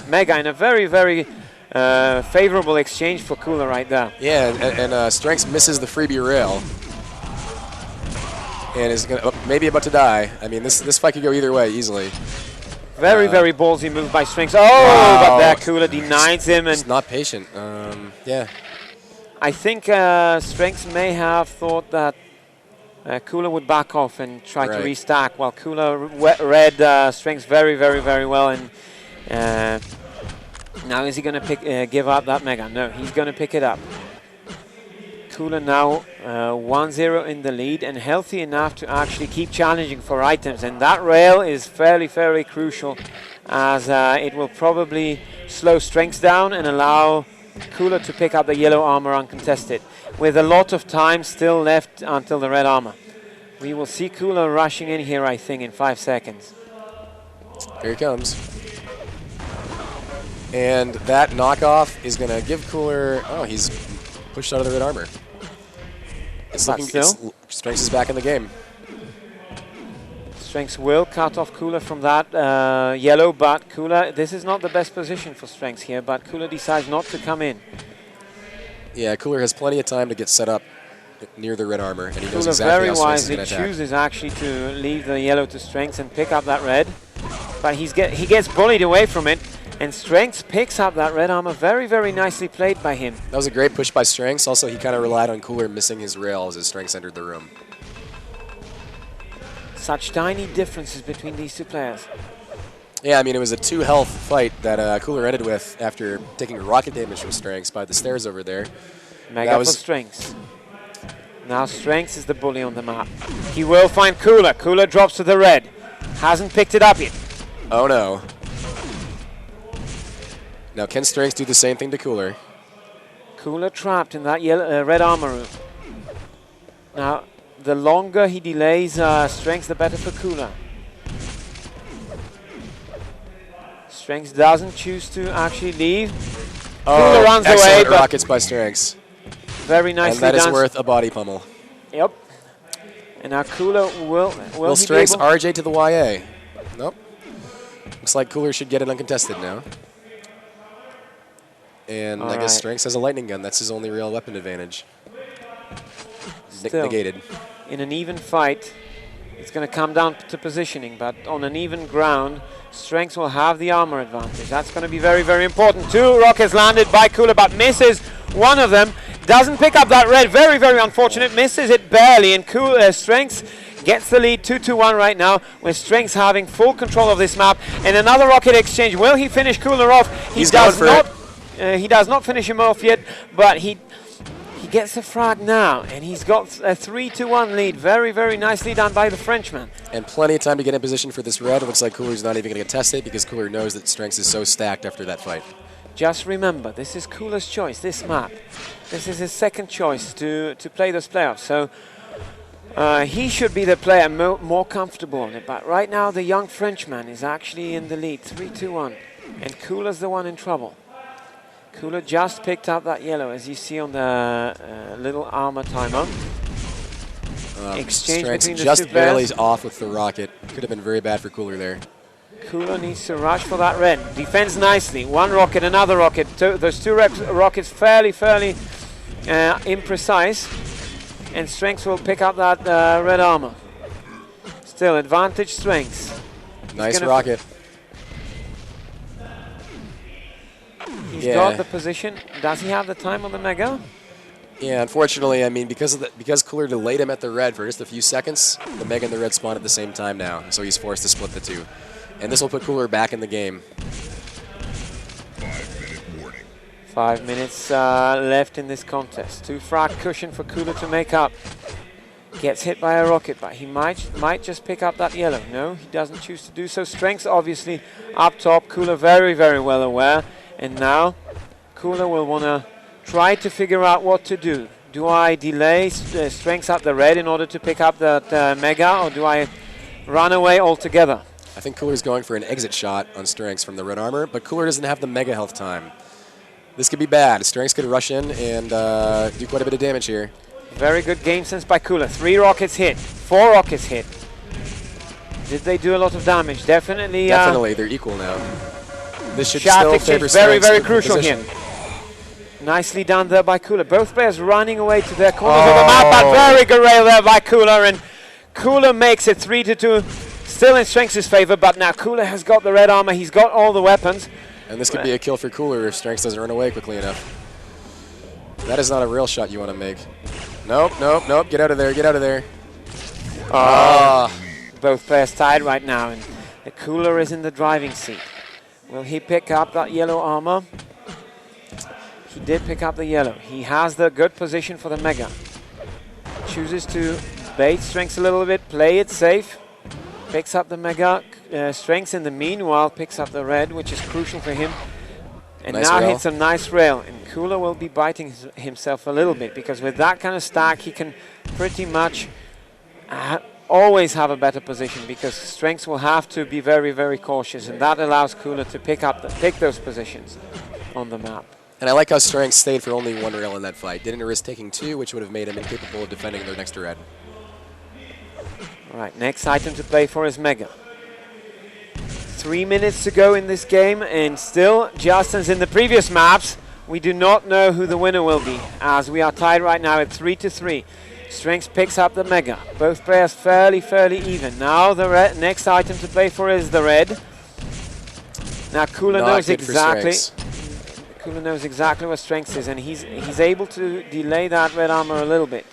[SPEAKER 1] Mega in a very, very favorable exchange for Cooler right there.
[SPEAKER 2] Yeah, and strenx misses the freebie rail and is maybe about to die. I mean, this fight could go either way easily.
[SPEAKER 1] Very, very ballsy move by strenx. Oh, wow. But there Cooler denies him. And
[SPEAKER 2] it's not patient. Yeah.
[SPEAKER 1] I think strenx may have thought that Cooler would back off and try to restack, while Cooler read strenx very, very, very well. And now is he going to give up that Mega? No, he's going to pick it up. Cooler now 1-0 in the lead and healthy enough to actually keep challenging for items. And that rail is fairly, fairly crucial, as it will probably slow strenx down and allow Cooler to pick up the yellow armor uncontested, with a lot of time still left until the red armor. We will see Cooler rushing in here, I think, in 5 seconds.
[SPEAKER 2] Here he comes. And that knockoff is going to give Cooler... Oh, he's pushed out of the red armor. It's looking... strenx is back in the game.
[SPEAKER 1] strenx will cut off Cooler from that yellow, but Cooler... This is not the best position for strenx here, but Cooler decides not to come in.
[SPEAKER 2] Yeah, Cooler has plenty of time to get set up near the red armor, and he knows
[SPEAKER 1] Cooler
[SPEAKER 2] exactly how strenx is
[SPEAKER 1] very
[SPEAKER 2] going to
[SPEAKER 1] wisely chooses actually to leave the yellow to strenx and pick up that red, but he gets bullied away from it, and strenx picks up that red armor. Very, very nicely played by him.
[SPEAKER 2] That was a great push by strenx. Also, he kind of relied on Cooler missing his rails as strenx entered the room.
[SPEAKER 1] Such tiny differences between these two players.
[SPEAKER 2] Yeah, I mean, it was a 2-health fight that Cooler ended with after taking rocket damage from strenx by the stairs over there.
[SPEAKER 1] Mega for strenx. Now strenx is the bully on the map. He will find Cooler. Cooler drops to the red. Hasn't picked it up yet.
[SPEAKER 2] Oh no. Now can strenx do the same thing to Cooler?
[SPEAKER 1] Cooler trapped in that yellow, red armor room. Now, the longer he delays strenx, the better for Cooler. strenx doesn't choose to actually leave. Cooler runs away, but
[SPEAKER 2] rockets by strenx.
[SPEAKER 1] Very nicely done.
[SPEAKER 2] And that is worth a body pummel.
[SPEAKER 1] Yep. And now Cooler will
[SPEAKER 2] strenx RJ to the YA? Nope. Looks like Cooler should get it uncontested now. And I guess strenx has a lightning gun. That's his only real weapon advantage.
[SPEAKER 1] Still,
[SPEAKER 2] negated.
[SPEAKER 1] In an even fight, it's going to come down to positioning, but on an even ground, strenx will have the armor advantage. That's going to be very, very important. 2 rockets landed by Cooler, but misses one of them. Doesn't pick up that red. Very, very unfortunate. Misses it barely, and strenx gets the lead 2-1 right now, with strenx having full control of this map. And another rocket exchange. Will he finish Cooler off? He does not. He does not finish him off yet, but he gets the frag now, and he's got a 3-1 lead. Very, very nicely done by the Frenchman.
[SPEAKER 2] And plenty of time to get in position for this red. It looks like Cooler's not even going to contest it because Cooler knows that strenx is so stacked after that fight.
[SPEAKER 1] Just remember, this is Cooler's choice, this map. This is his second choice to play those playoffs. So he should be the player more comfortable on it. But right now, the young Frenchman is actually in the lead, 3-1. And Cooler's the one in trouble. Cooler just picked up that yellow, as you see on the little armor timer. Exchange between the
[SPEAKER 2] just
[SPEAKER 1] two
[SPEAKER 2] barely
[SPEAKER 1] players.
[SPEAKER 2] off with the rocket. Could have been very bad for Cooler there.
[SPEAKER 1] Cooler needs to rush for that red. Defends nicely. One rocket, another rocket. Those two rockets fairly imprecise. And strenx will pick up that red armor. still, advantage strength.
[SPEAKER 2] Nice rocket.
[SPEAKER 1] He's got the position. Does he have the time on the Mega?
[SPEAKER 2] Yeah, unfortunately, I mean, because Cooler delayed him at the red for just a few seconds, the Mega and the red spawn at the same time now, so he's forced to split the two. And this will put Cooler back in the game.
[SPEAKER 1] 5 minutes left in this contest. 2 frag cushion for Cooler to make up. Gets hit by a rocket, but he might just pick up that yellow. No, he doesn't choose to do so. Strength obviously up top. Cooler very, very well aware. And now Cooler will want to try to figure out what to do. Do I delay Strength up the red in order to pick up that Mega, or do I run away altogether?
[SPEAKER 2] I think Cooler's going for an exit shot on Strength from the red armor, but Cooler doesn't have the Mega health time. This could be bad. Strength could rush in and do quite a bit of damage here.
[SPEAKER 1] Very good game sense by Cooler. 3 rockets hit, 4 rockets hit. Did they do a lot of damage? Definitely.
[SPEAKER 2] Definitely, they're equal now. This should
[SPEAKER 1] shot
[SPEAKER 2] still
[SPEAKER 1] exchange
[SPEAKER 2] favor
[SPEAKER 1] very, very
[SPEAKER 2] Strength's
[SPEAKER 1] crucial
[SPEAKER 2] position.
[SPEAKER 1] here. Nicely done there by Cooler. Both players running away to their corners of the map, but very good rail there by Cooler, and Cooler makes it 3-2. Still in Strength's favor, but now Cooler has got the red armor. He's got all the weapons.
[SPEAKER 2] And this could be a kill for Cooler if Strength doesn't run away quickly enough. That is not a rail shot you want to make. Nope, nope, nope. Get out of there, get out of there.
[SPEAKER 1] Both players tied right now, and the Cooler is in the driving seat. Will he pick up that yellow armor? He did pick up the yellow. He has the good position for the Mega. Chooses to bait Strength a little bit, play it safe. Picks up the Mega. Strength in the meanwhile picks up the red, which is crucial for him. And
[SPEAKER 2] Nice
[SPEAKER 1] now
[SPEAKER 2] rail.
[SPEAKER 1] hits a nice rail. And Cooler will be biting himself a little bit, because with that kind of stack, he can pretty much always have a better position, because Strength will have to be very, very cautious. And that allows Cooler to pick those positions on the map.
[SPEAKER 2] And I like how Strength stayed for only 1 rail in that fight. Didn't risk taking 2, which would have made him incapable of defending their next to red.
[SPEAKER 1] All right, next item to play for is Mega. 3 minutes to go in this game, and still, just as in the previous maps, we do not know who the winner will be, as we are tied right now at 3-3. Strength picks up the Mega. Both players fairly even. Now the next item to play for is the red. Now Cooler knows exactly. Cooler knows exactly what Strength is, and he's able to delay that red armor a little bit.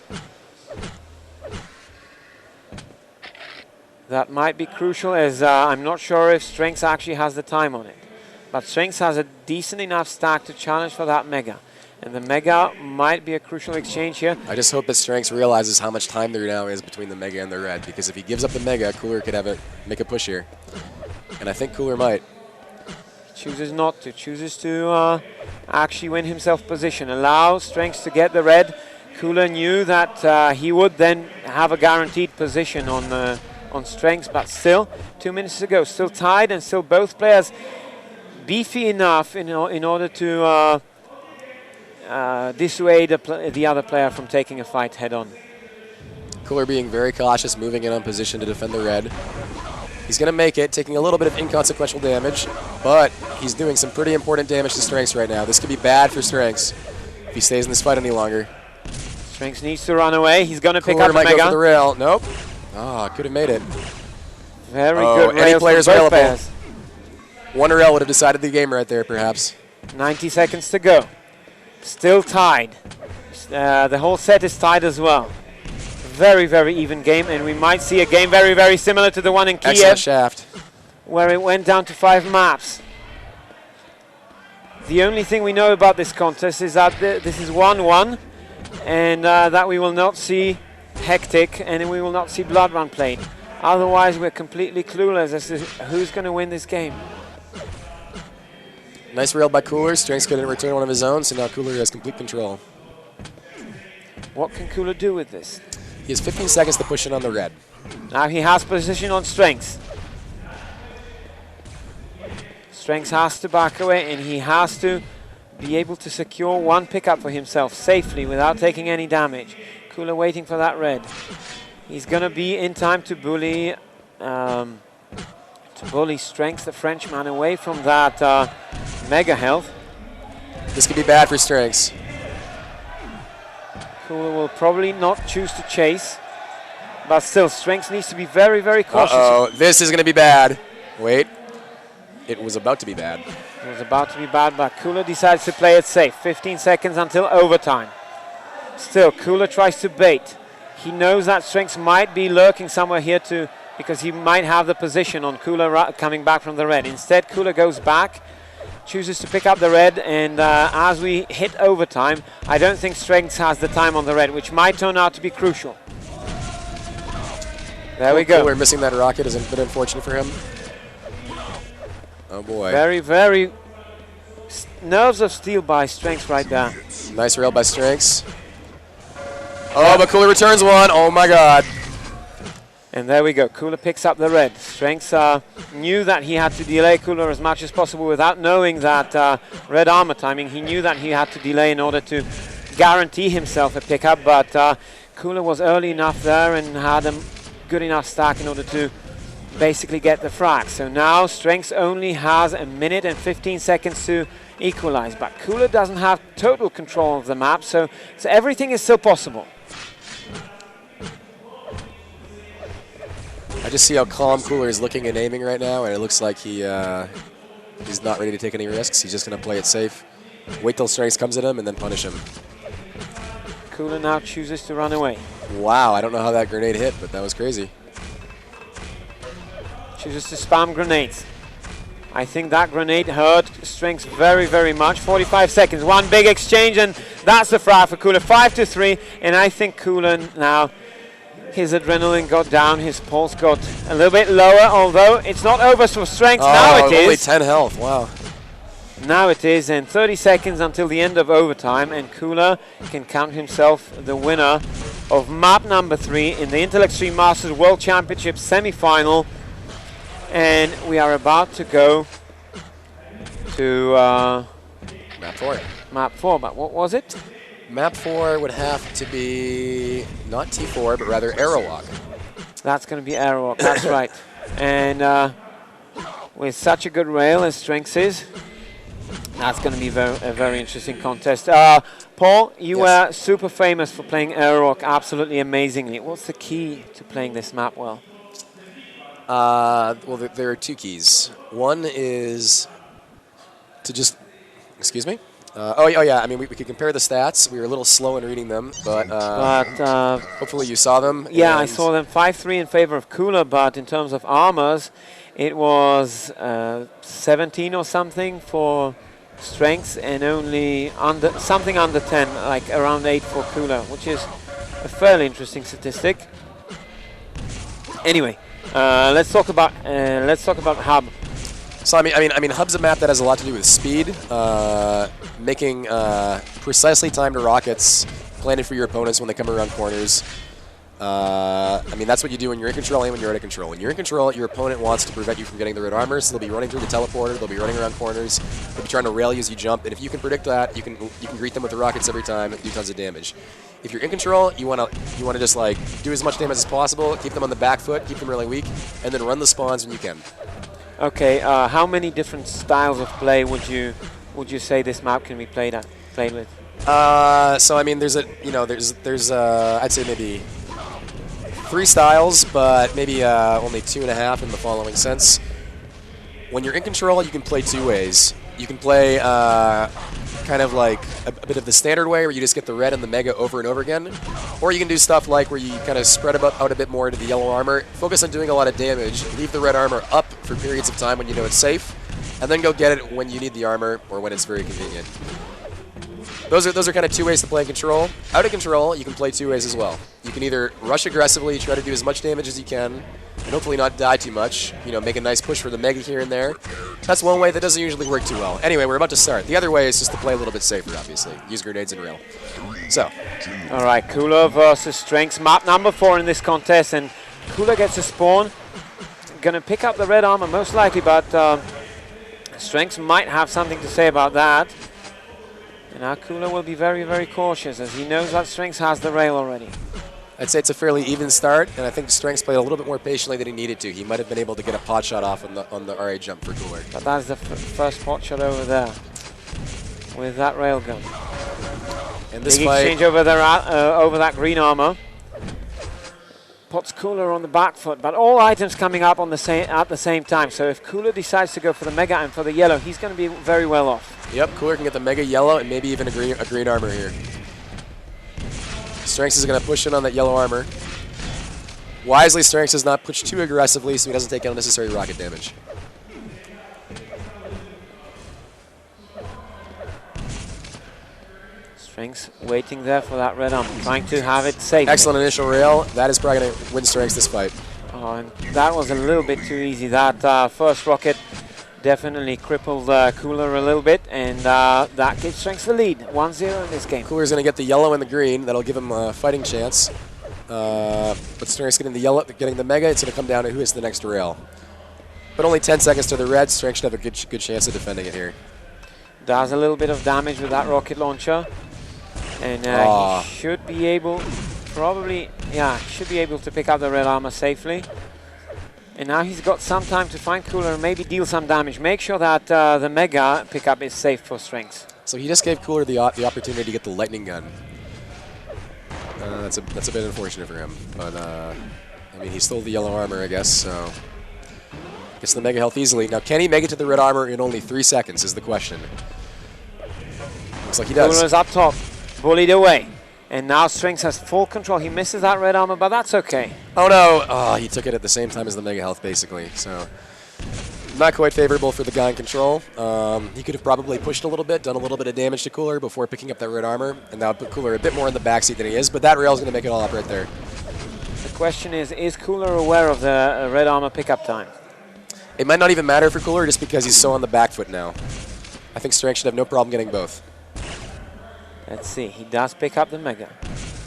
[SPEAKER 1] That might be crucial, as I'm not sure if Strength actually has the time on it. But Strength has a decent enough stack to challenge for that Mega. And the Mega might be a crucial exchange here.
[SPEAKER 2] I just hope that Strength realizes how much time there now is between the Mega and the red, because if he gives up the Mega, Cooler could make a push here. And I think Cooler might.
[SPEAKER 1] Chooses not to. Chooses to actually win himself position. Allow Strength to get the red. Cooler knew that he would then have a guaranteed position on Strength, but still, 2 minutes to go. Still tied, and still both players beefy enough in order to dissuade the other player from taking a fight head-on.
[SPEAKER 2] Cooler being very cautious, moving in on position to defend the red. He's going to make it, taking a little bit of inconsequential damage, but he's doing some pretty important damage to Strengths right now. This could be bad for Strengths if he stays in this fight any longer.
[SPEAKER 1] Strengths needs to run away. He's going to pick
[SPEAKER 2] Cooler
[SPEAKER 1] up the
[SPEAKER 2] might
[SPEAKER 1] Mega.
[SPEAKER 2] go for the rail. Nope. Could have made it.
[SPEAKER 1] Very good
[SPEAKER 2] any
[SPEAKER 1] rails
[SPEAKER 2] players
[SPEAKER 1] from both
[SPEAKER 2] available.
[SPEAKER 1] players.
[SPEAKER 2] 1 rail would have decided the game right there, perhaps.
[SPEAKER 1] 90 seconds to go. Still tied. The whole set is tied as well. Very even game, and we might see a game very similar to the one in
[SPEAKER 2] Excellent
[SPEAKER 1] Kiev,
[SPEAKER 2] shaft.
[SPEAKER 1] where it went down to 5 maps. The only thing we know about this contest is that this is 1-1, and that we will not see Hectic, and we will not see Blood Run played. Otherwise, we're completely clueless as to who's going to win this game.
[SPEAKER 2] Nice rail by Cooler. Strengths couldn't return one of his own, so now Cooler has complete control.
[SPEAKER 1] What can Cooler do with this?
[SPEAKER 2] He has 15 seconds to push in on the red.
[SPEAKER 1] Now he has position on Strengths. Strengths has to back away, and he has to be able to secure 1 pickup for himself safely without taking any damage. Cooler waiting for that red. He's going to be in time to bully Strengths, the Frenchman, away from that Mega health.
[SPEAKER 2] This could be bad for Strengths.
[SPEAKER 1] Cooler will probably not choose to chase. But still, Strenx needs to be very, very cautious.
[SPEAKER 2] Uh-oh, this is going to be bad. Wait. It was about to be bad.
[SPEAKER 1] It was about to be bad, but Cooler decides to play it safe. 15 seconds until overtime. Still, Cooler tries to bait. He knows that Strenx might be lurking somewhere here because he might have the position on Cooler coming back from the red. Instead, Cooler goes back, chooses to pick up the red, and as we hit overtime, I don't think Strenx has the time on the red, which might turn out to be crucial. There we go.
[SPEAKER 2] Cooler missing that rocket is a bit unfortunate for him. Oh boy.
[SPEAKER 1] Very, very nerves of steel by Strenx right there.
[SPEAKER 2] Nice rail by Strenx. Oh, but Cooler returns one. Oh my god.
[SPEAKER 1] And there we go. Cooler picks up the red. Strenx knew that he had to delay Cooler as much as possible without knowing that red armor timing. He knew that he had to delay in order to guarantee himself a pickup, but Cooler was early enough there and had a good enough stack in order to basically get the frag. So now Strenx only has a minute and 15 seconds to equalize, but Cooler doesn't have total control of the map, so everything is still possible.
[SPEAKER 2] I just see how calm Cooler is looking and aiming right now, and it looks like he's not ready to take any risks. He's just going to play it safe, wait till Strenx comes at him, and then punish him.
[SPEAKER 1] Cooler now chooses to run away.
[SPEAKER 2] Wow, I don't know how that grenade hit, but that was crazy.
[SPEAKER 1] Chooses to spam grenades. I think that grenade hurt Strenx very, very much. 45 seconds, one big exchange, and that's the frag for Cooler. 5-3, and I think Cooler now, his adrenaline got down, his pulse got a little bit lower, although it's not over for Strenx.
[SPEAKER 2] Oh,
[SPEAKER 1] now it is.
[SPEAKER 2] Only 10 health, wow.
[SPEAKER 1] Now it is, and 30 seconds until the end of overtime, and Cooler can count himself the winner of map number 3 in the Intel Extreme Masters World Championship semi-final. And we are about to go to
[SPEAKER 2] Map 4.
[SPEAKER 1] map 4, but what was it?
[SPEAKER 2] Map 4 would have to be not T4, but rather Aerowalk.
[SPEAKER 1] That's going to be Aerowalk, that's right. And with such a good rail as Strenx is, that's going to be a very interesting contest. Paul, you were super famous for playing Aerowalk absolutely amazingly. What's the key to playing this map well?
[SPEAKER 2] Well, there are two keys. One is to just, excuse me? Oh yeah, I mean, we could compare the stats. We were a little slow in reading them, but hopefully you saw them.
[SPEAKER 1] Yeah, I saw them. 5-3 in favor of Cooler, but in terms of armors, it was 17 or something for Strenx and only something under 10, like around 8 for Cooler, which is a fairly interesting statistic. Anyway, let's talk about Hub.
[SPEAKER 2] So I mean, Hub's a map that has a lot to do with speed, making precisely timed rockets planted for your opponents when they come around corners. I mean, that's what you do when you're in control and when you're out of control. When you're in control, your opponent wants to prevent you from getting the red armor, so they'll be running through the teleporter, they'll be running around corners, they'll be trying to rail you as you jump, and if you can predict that, you can greet them with the rockets every time and do tons of damage. If you're in control, you want to just like do as much damage as possible, keep them on the back foot, keep them really weak, and then run the spawns when you can.
[SPEAKER 1] Okay, how many different styles of play would you say this map can be played with?
[SPEAKER 2] So I mean, there's I'd say maybe 3 styles, but maybe only 2.5 in the following sense. When you're in control, you can play 2 ways. You can play kind of like a bit of the standard way, where you just get the red and the mega over and over again, or you can do stuff like where you kind of spread out a bit more into the yellow armor, focus on doing a lot of damage, leave the red armor up for periods of time when you know it's safe, and then go get it when you need the armor or when it's very convenient. Those are kind of 2 ways to play in control. Out of control, you can play 2 ways as well. You can either rush aggressively, try to do as much damage as you can, and hopefully not die too much. You know, make a nice push for the mega here and there. That's one way that doesn't usually work too well. Anyway, we're about to start. The other way is just to play a little bit safer, obviously. Use grenades and rail. So.
[SPEAKER 1] All right, Cooler versus Strenx. Map number 4 in this contest, and Cooler gets a spawn. Going to pick up the red armor most likely, but Strenx might have something to say about that. And now Cooler will be very, very cautious, as he knows that Strenx has the rail already.
[SPEAKER 2] I'd say it's a fairly even start, and I think Strenx played a little bit more patiently than he needed to. He might have been able to get a pot shot off on the RA jump for Cooler.
[SPEAKER 1] But that's the first pot shot over there with that railgun.
[SPEAKER 2] And this
[SPEAKER 1] big
[SPEAKER 2] fight,
[SPEAKER 1] exchange over that green armor. puts Cooler on the back foot, but all items coming up on the at the same time. So if Cooler decides to go for the Mega and for the yellow, he's going to be very well off.
[SPEAKER 2] Yep, Cooler can get the Mega yellow and maybe even a green armor here. Strenx is going to push in on that yellow armor. Wisely, Strenx does not push too aggressively so he doesn't take unnecessary rocket damage.
[SPEAKER 1] Strenx waiting there for that red armor, trying to have it safe.
[SPEAKER 2] Excellent initial rail. That is probably going to win Strenx this fight.
[SPEAKER 1] Oh, and that was a little bit too easy. That first rocket definitely crippled Cooler a little bit, and that gives Strenx the lead. 1-0 in this game.
[SPEAKER 2] Cooler's going to get the yellow and the green. That'll give him a fighting chance. But Strenx getting the yellow, getting the Mega, it's going to come down to who hits the next rail. But only 10 seconds to the red. Strenx should have a good chance of defending it here.
[SPEAKER 1] Does a little bit of damage with that rocket launcher. And he should be able, should be able to pick up the red armor safely. And now he's got some time to find Cooler and maybe deal some damage. Make sure that the Mega pickup is safe for Strenx.
[SPEAKER 2] So he just gave Cooler the opportunity to get the lightning gun. That's a bit unfortunate for him. But, I mean, he stole the yellow armor, I guess, so... Gets the Mega health easily. Now, can he make it to the red armor in only 3 seconds is the question. Looks like he does.
[SPEAKER 1] Cooler is up top. Bullied away. And now Strenx has full control. He misses that red armor, but that's okay.
[SPEAKER 2] Oh, no. Oh, he took it at the same time as the Mega health, basically. So, not quite favorable for the guy in control. He could have probably pushed a little bit, done a little bit of damage to Cooler before picking up that red armor, and that would put Cooler a bit more in the backseat than he is, but that rail is going to make it all up right there.
[SPEAKER 1] The question is Cooler aware of the red armor pickup time?
[SPEAKER 2] It might not even matter for Cooler just because he's so on the back foot now. I think Strenx should have no problem getting both.
[SPEAKER 1] Let's see. He does pick up the Mega.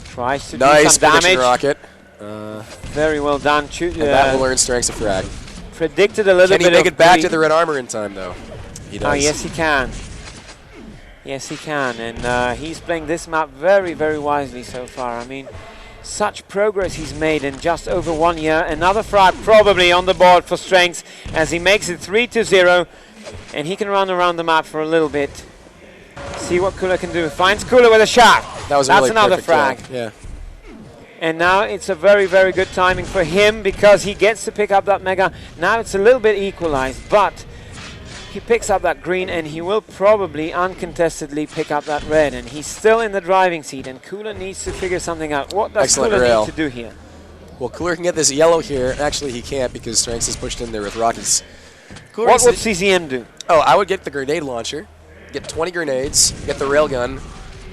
[SPEAKER 1] Tries to do
[SPEAKER 2] nice
[SPEAKER 1] some damage.
[SPEAKER 2] Rocket.
[SPEAKER 1] Very well done.
[SPEAKER 2] And that will earn Strenx a frag.
[SPEAKER 1] Predicted a little bit.
[SPEAKER 2] Can he make it back to the red armor in time, though? He does.
[SPEAKER 1] Oh, yes, he can. Yes, he can. And he's playing this map very, very wisely so far. I mean, such progress he's made in just over 1 year. Another frag probably on the board for Strenx as he makes it 3-0. And he can run around the map for a little bit. See what Cooler can do. Finds Cooler with a shot.
[SPEAKER 2] That's
[SPEAKER 1] really another frag.
[SPEAKER 2] Kill. Yeah.
[SPEAKER 1] And now it's a very, very good timing for him because he gets to pick up that Mega. Now it's a little bit equalized, but he picks up that green and he will probably uncontestedly pick up that red. And he's still in the driving seat and Cooler needs to figure something out. What does Cooler need to do here?
[SPEAKER 2] Well, Cooler can get this yellow here. Actually, he can't because Strenx is pushed in there with rockets.
[SPEAKER 1] Cooler what would CZM do?
[SPEAKER 2] Oh, I would get the grenade launcher. Get 20 grenades, get the railgun,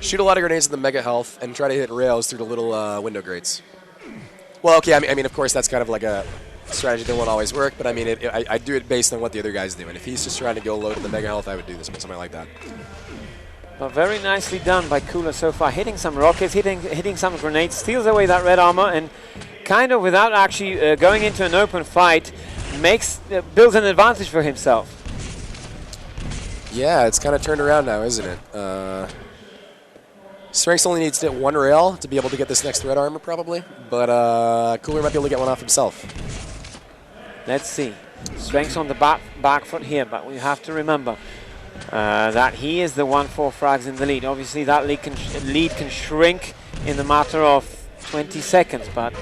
[SPEAKER 2] shoot a lot of grenades at the Mega health, and try to hit rails through the little window grates. Well, okay, I mean, of course, that's kind of like a strategy that won't always work, but I mean, I do it based on what the other guy's doing. If he's just trying to go low to the Mega health, I would do this, something like that.
[SPEAKER 1] But very nicely done by Cooler so far, hitting some rockets, hitting some grenades, steals away that red armor, and kind of without actually going into an open fight, builds an advantage for himself.
[SPEAKER 2] Yeah, it's kind of turned around now, isn't it? Strenx only needs to hit 1 rail to be able to get this next red armor, probably. But Cooler might be able to get one off himself.
[SPEAKER 1] Let's see. Strenx on the back foot here, but we have to remember that he is the 1-4 frags in the lead. Obviously, that lead can shrink in the matter of 20 seconds, but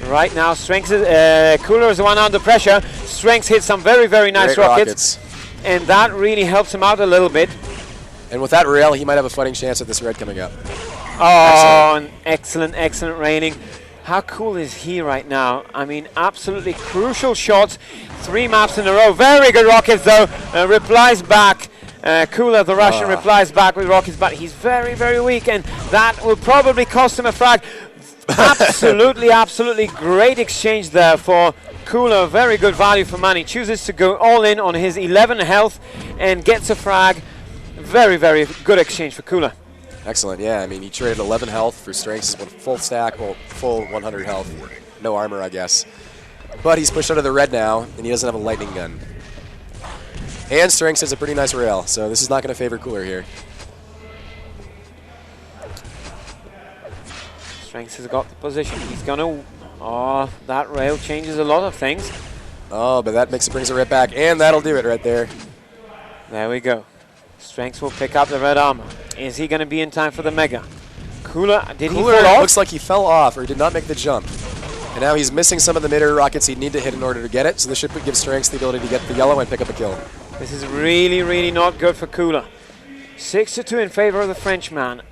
[SPEAKER 1] right now, Cooler is the one under pressure. Strenx hits some very, very nice rockets. And that really helps him out a little bit.
[SPEAKER 2] And with that rail, he might have a fighting chance at this red coming up.
[SPEAKER 1] Oh, an excellent, excellent raining. How cool is he right now? I mean, absolutely crucial shots. 3 maps in a row. Very good rockets, though. Replies back. Cooler, the Russian, replies back with rockets, but he's very, very weak, and that will probably cost him a frag. Absolutely, absolutely great exchange there for Cooler. Very good value for money. Chooses to go all in on his 11 health and gets a frag. Very, very good exchange for Cooler.
[SPEAKER 2] Excellent, yeah. I mean, he traded 11 health for Strenx, full stack, well, full 100 health. No armor, I guess. But he's pushed under the red now, and he doesn't have a lightning gun. And Strenx has a pretty nice rail, so this is not going to favor Cooler here.
[SPEAKER 1] Strenx has got the position. He's going to... Oh, that rail changes a lot of things.
[SPEAKER 2] Oh, but that brings it right back, and that'll do it right there.
[SPEAKER 1] There we go. Strenx will pick up the red armor. Is he going to be in time for the Mega? Cooler, did he fall off?
[SPEAKER 2] Looks like he fell off or did not make the jump. And now he's missing some of the mid-air rockets he'd need to hit in order to get it, so this should give strenx the ability to get the yellow and pick up a kill.
[SPEAKER 1] This is really, really not good for Cooler. 6-2 in favor of the Frenchman.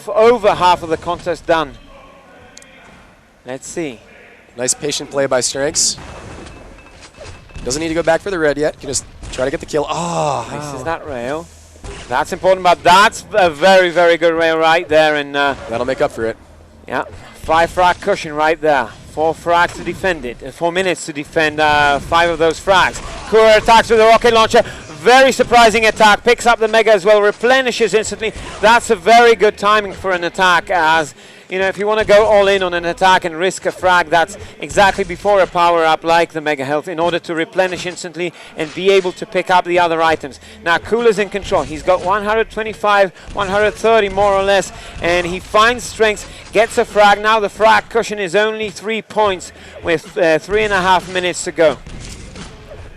[SPEAKER 1] Over half of the contest done. Let's see.
[SPEAKER 2] Nice patient play by strenx. Doesn't need to go back for the red yet. Can just try to get the kill. Oh,
[SPEAKER 1] misses that rail. That's important, but that's a very, very good rail right there. And
[SPEAKER 2] that'll make up for it.
[SPEAKER 1] Yeah, 5 frag cushion right there. 4 frags to defend it. 4 minutes to defend 5 of those frags. Cooler attacks with a rocket launcher. Very surprising attack. Picks up the mega as well. Replenishes instantly. That's a very good timing for an attack, as you know, if you want to go all in on an attack and risk a frag, that's exactly before a power-up like the Mega Health in order to replenish instantly and be able to pick up the other items. Now, Cooler's in control. He's got 125, 130 more or less, and he finds strenx, gets a frag. Now the frag cushion is only 3 points with 3.5 minutes to go.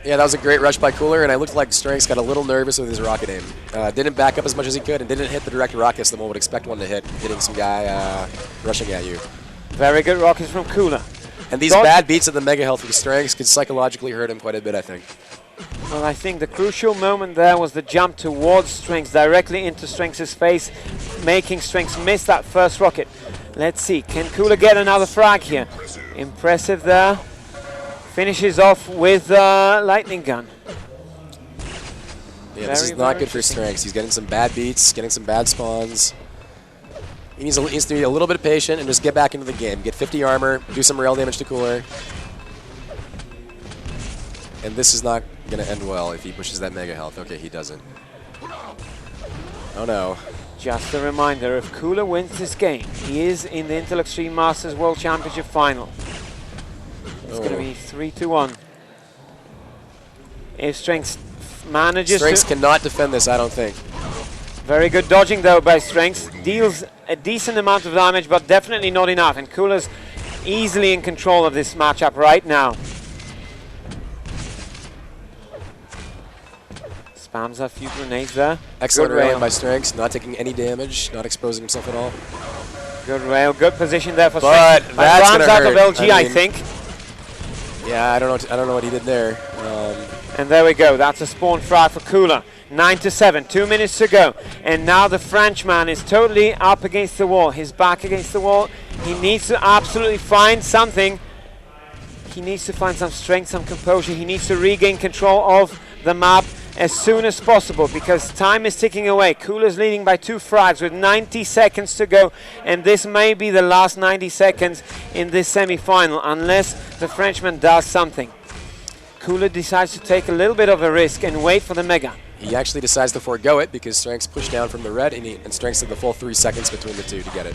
[SPEAKER 2] Yeah, that was a great rush by Cooler, and I looked like strenx got a little nervous with his rocket aim. Didn't back up as much as he could, and didn't hit the direct rockets that one would expect one to hit, hitting some guy rushing at you.
[SPEAKER 1] Very good rockets from Cooler.
[SPEAKER 2] And these bad beats of the Mega Health with strenx could psychologically hurt him quite a bit, I think.
[SPEAKER 1] Well, I think the crucial moment there was the jump towards strenx, directly into strenx's face, making strenx miss that first rocket. Let's see, can Cooler get another frag here? Impressive there. Finishes off with lightning gun.
[SPEAKER 2] Yeah, this is not good for strenx. He's getting some bad beats, getting some bad spawns. He needs to be a little bit patient and just get back into the game. Get 50 armor, do some rail damage to Cooler. And this is not going to end well if he pushes that Mega Health. Okay, he doesn't. Oh no.
[SPEAKER 1] Just a reminder, if Cooler wins this game, he is in the Intel Extreme Masters World Championship final. It's going to be 3-1. If strenx manages
[SPEAKER 2] strenx cannot defend this, I don't think.
[SPEAKER 1] Very good dodging though by strenx. Deals a decent amount of damage, but definitely not enough. And Cooler's easily in control of this matchup right now. Spams a few grenades there.
[SPEAKER 2] Excellent rail by strenx, not taking any damage, not exposing himself at all.
[SPEAKER 1] Good rail, good position there for
[SPEAKER 2] strenx.
[SPEAKER 1] But
[SPEAKER 2] that's
[SPEAKER 1] runs out of LG, I think.
[SPEAKER 2] Yeah, I don't know what he did there.
[SPEAKER 1] And there we go. That's a spawn frag for Cooler. 9-7, 2 minutes to go. And now the Frenchman is totally up against the wall. His back against the wall. He needs to absolutely find something. He needs to find some strength, some composure. He needs to regain control of the map as soon as possible, because time is ticking away. Cooler's leading by 2 frags with 90 seconds to go, and this may be the last 90 seconds in this semi-final, unless the Frenchman does something. Cooler decides to take a little bit of a risk and wait for the Mega.
[SPEAKER 2] He actually decides to forego it because strenx pushed down from the red, and strenx had the full 3 seconds between the two to get it.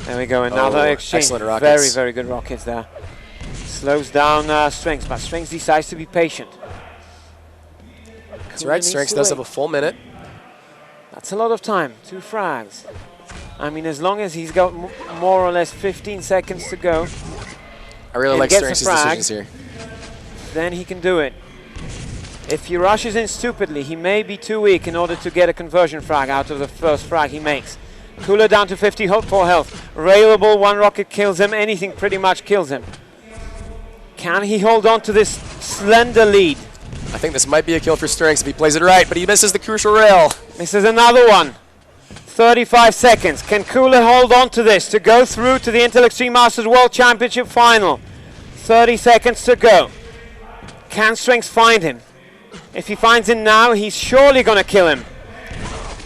[SPEAKER 1] There we go, another exchange.
[SPEAKER 2] Excellent rockets.
[SPEAKER 1] Very, very good rockets there. Slows down strenx, but strenx decides to be patient.
[SPEAKER 2] That's right, strenx does have a full minute.
[SPEAKER 1] That's a lot of time, 2 frags. I mean, as long as he's got more or less 15 seconds to go.
[SPEAKER 2] I really like strenx's decisions here.
[SPEAKER 1] Then he can do it. If he rushes in stupidly, he may be too weak in order to get a conversion frag out of the first frag he makes. Cooler down to 54 health. Railable, 1 rocket kills him. Anything pretty much kills him. Can he hold on to this slender lead?
[SPEAKER 2] I think this might be a kill for strenx if he plays it right, but he misses the crucial rail.
[SPEAKER 1] Misses another one. 35 seconds. Can Cooler hold on to this to go through to the Intel Extreme Masters World Championship final? 30 seconds to go. Can strenx find him? If he finds him now, he's surely going to kill him.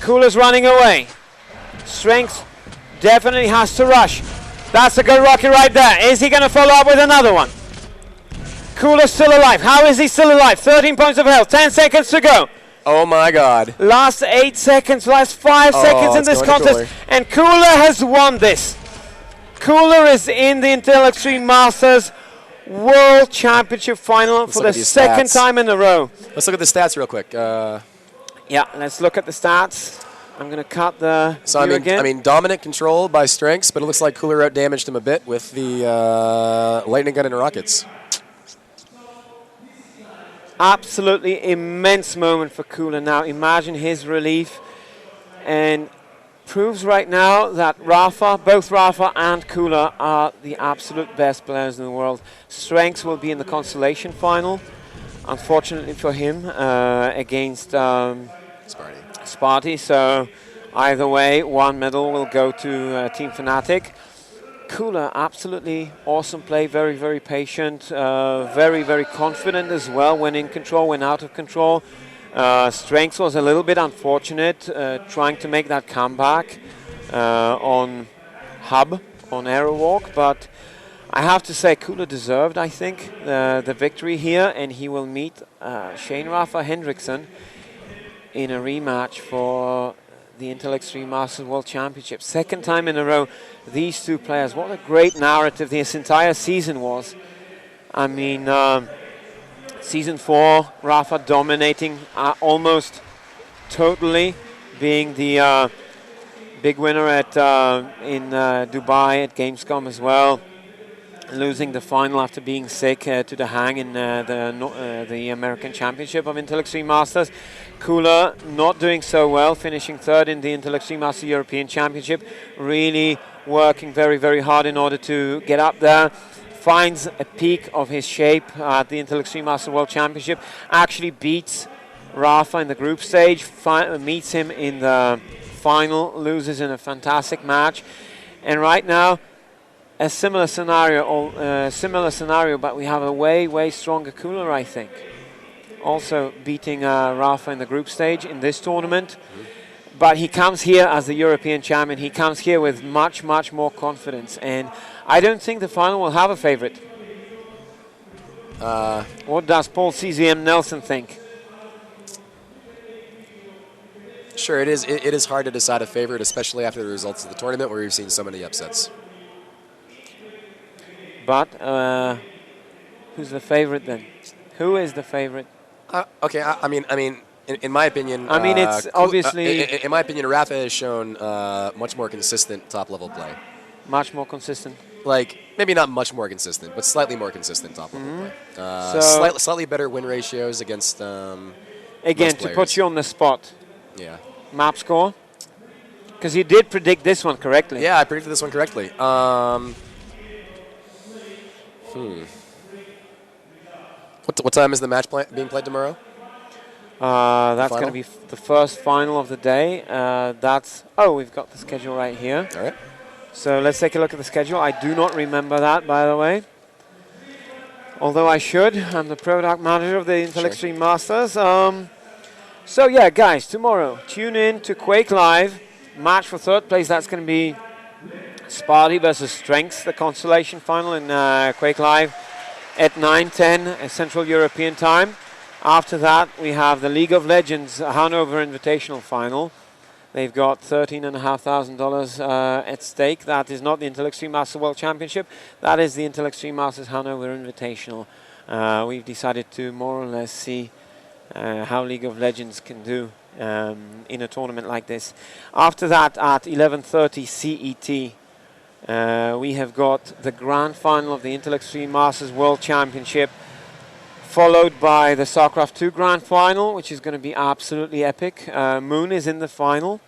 [SPEAKER 1] Cooler's running away. strenx definitely has to rush. That's a good rocket right there. Is he going to follow up with another one? Cooler's still alive. How is he still alive? 13 points of health. 10 seconds to go.
[SPEAKER 2] Oh my god.
[SPEAKER 1] Last 8 seconds, last 5 seconds in this contest. And Cooler has won this. Cooler is in the Intel Extreme Masters World Championship final for the second time in a row.
[SPEAKER 2] Let's look at the stats real quick.
[SPEAKER 1] Yeah, let's look at the stats. I'm going to cut the view again.
[SPEAKER 2] I mean, dominant control by strenx, but it looks like Cooler out-damaged him a bit with the lightning gun and rockets.
[SPEAKER 1] Absolutely immense moment for Cooler now. Imagine his relief. And proves right now that both Rafa and Kula are the absolute best players in the world. strenx will be in the consolation final, unfortunately for him, against Sparty. So either way, one medal will go to Team Fnatic. Kula, absolutely awesome play, very, very patient, very, very confident as well when in control, when out of control. strenx was a little bit unfortunate, trying to make that comeback on Hub, on Aerowalk, but I have to say Kula deserved, I think, the victory here, and he will meet Shane Rafa Hendrickson in a rematch for the Intel Extreme Masters World Championship. Second time in a row, these two players. What a great narrative this entire season was. I mean, Season 4, Rafa dominating almost totally, being the big winner at in Dubai at Gamescom as well. Losing the final after being sick to the hang in the American Championship of Intel Extreme Masters. Kula not doing so well, finishing third in the Intel Extreme Masters European Championship. Really working very, very hard in order to get up there. Finds a peak of his shape at the Intel Extreme Masters World Championship. Actually beats Rafa in the group stage. Meets him in the final. Loses in a fantastic match. And right now, a similar scenario, but we have a way, way stronger Kula, I think. Also beating Rafa in the group stage in this tournament. But he comes here as the European champion. He comes here with much, much more confidence. And I don't think the final will have a favorite. What does Paul CZM Nelson think?
[SPEAKER 2] Sure, it is hard to decide a favorite, especially after the results of the tournament where we've seen so many upsets.
[SPEAKER 1] But who's the favorite then? Who is the favorite?
[SPEAKER 2] Okay, I mean, in my opinion,
[SPEAKER 1] it's obviously.
[SPEAKER 2] In my opinion, Rafa has shown much more consistent top-level play.
[SPEAKER 1] Much more consistent.
[SPEAKER 2] Like maybe not much more consistent, but slightly more consistent top-level play. Slightly better win ratios against.
[SPEAKER 1] Again, to put you on the spot.
[SPEAKER 2] Yeah.
[SPEAKER 1] Map score. Because you did predict this one correctly.
[SPEAKER 2] Yeah, I predicted this one correctly. What time is the match being played tomorrow?
[SPEAKER 1] That's going to be the first final of the day. We've got the schedule right here.
[SPEAKER 2] All right.
[SPEAKER 1] So let's take a look at the schedule. I do not remember that, by the way. Although I should. I'm the product manager of the Intel Extreme Masters. So yeah, guys, tomorrow, tune in to Quake Live. Match for third place. That's going to be Sparty versus strenx, the consolation final in Quake Live at 9:10 Central European Time. After that, we have the League of Legends Hanover Invitational Final. They've got $13,500 at stake. That is not the Intel Extreme Masters World Championship. That is the Intel Extreme Masters Hanover Invitational. We've decided to more or less see how League of Legends can do in a tournament like this. After that, at 11:30 CET, we have got the grand final of the Intel Extreme Masters World Championship, followed by the StarCraft 2 grand final, which is going to be absolutely epic. Moon is in the final.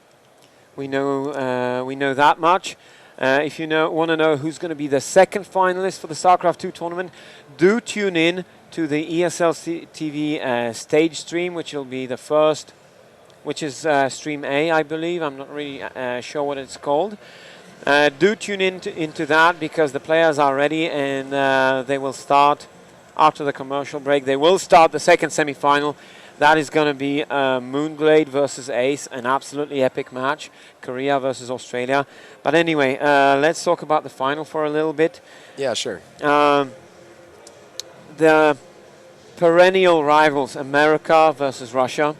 [SPEAKER 1] We know that much. If you want to know who's going to be the second finalist for the StarCraft 2 tournament, do tune in to the ESL TV stage stream, which will be the first, which is stream A, I believe. I'm not really sure what it's called. Do tune into that, because the players are ready, and they will start after the commercial break. They will start the second semi-final. That is going to be Moonglade versus Ace, an absolutely epic match. Korea versus Australia. But anyway, let's talk about the final for a little bit.
[SPEAKER 2] Yeah, sure.
[SPEAKER 1] The perennial rivals, America versus Russia.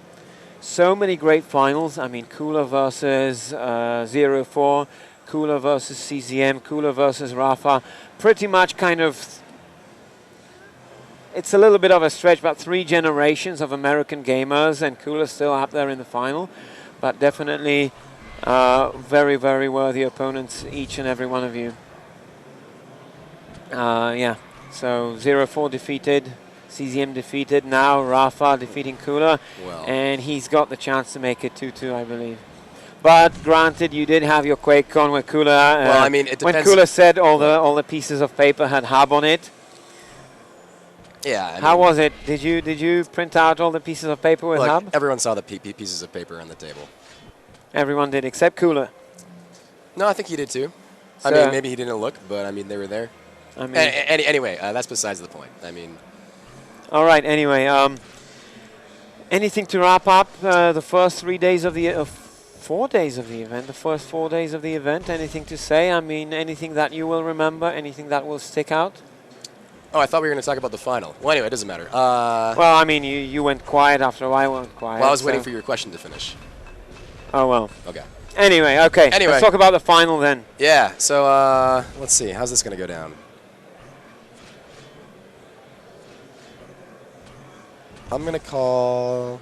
[SPEAKER 1] So many great finals. I mean, Kula versus 04, Kula versus CZM, Kula versus Rafa. Pretty much kind of, it's a little bit of a stretch, but 3 generations of American gamers, and Kula still up there in the final. But definitely very, very worthy opponents, each and every one of you. Yeah, so 04 defeated, CZM defeated, now Rafa defeating Kula, and he's got the chance to make it 2-2, I believe. But granted, you did have your Quake con with Cooler.
[SPEAKER 2] Well, I mean, it
[SPEAKER 1] when
[SPEAKER 2] depends.
[SPEAKER 1] Cooler said all the pieces of paper had hub on it.
[SPEAKER 2] Yeah.
[SPEAKER 1] How was it? Did you print out all the pieces of paper with hub?
[SPEAKER 2] Everyone saw the pieces of paper on the table.
[SPEAKER 1] Everyone did, except Cooler.
[SPEAKER 2] No, I think he did too.
[SPEAKER 1] So,
[SPEAKER 2] I mean, maybe he didn't look, but I mean, they were there.
[SPEAKER 1] I mean,
[SPEAKER 2] anyway, that's besides the point. I mean.
[SPEAKER 1] All right. Anyway, anything to wrap up the first 3 days of the 4 days of the event? The first 4 days of the event. Anything to say? I mean, anything that you will remember? Anything that will stick out?
[SPEAKER 2] Oh, I thought we were going to talk about the final. Well, anyway, it doesn't matter.
[SPEAKER 1] Well, I mean, you went quiet after I went quiet.
[SPEAKER 2] Well, I was waiting for your question to finish.
[SPEAKER 1] Oh, well.
[SPEAKER 2] Okay.
[SPEAKER 1] Anyway, let's talk about the final then.
[SPEAKER 2] Yeah, so let's see. How's this going to go down? I'm going to call...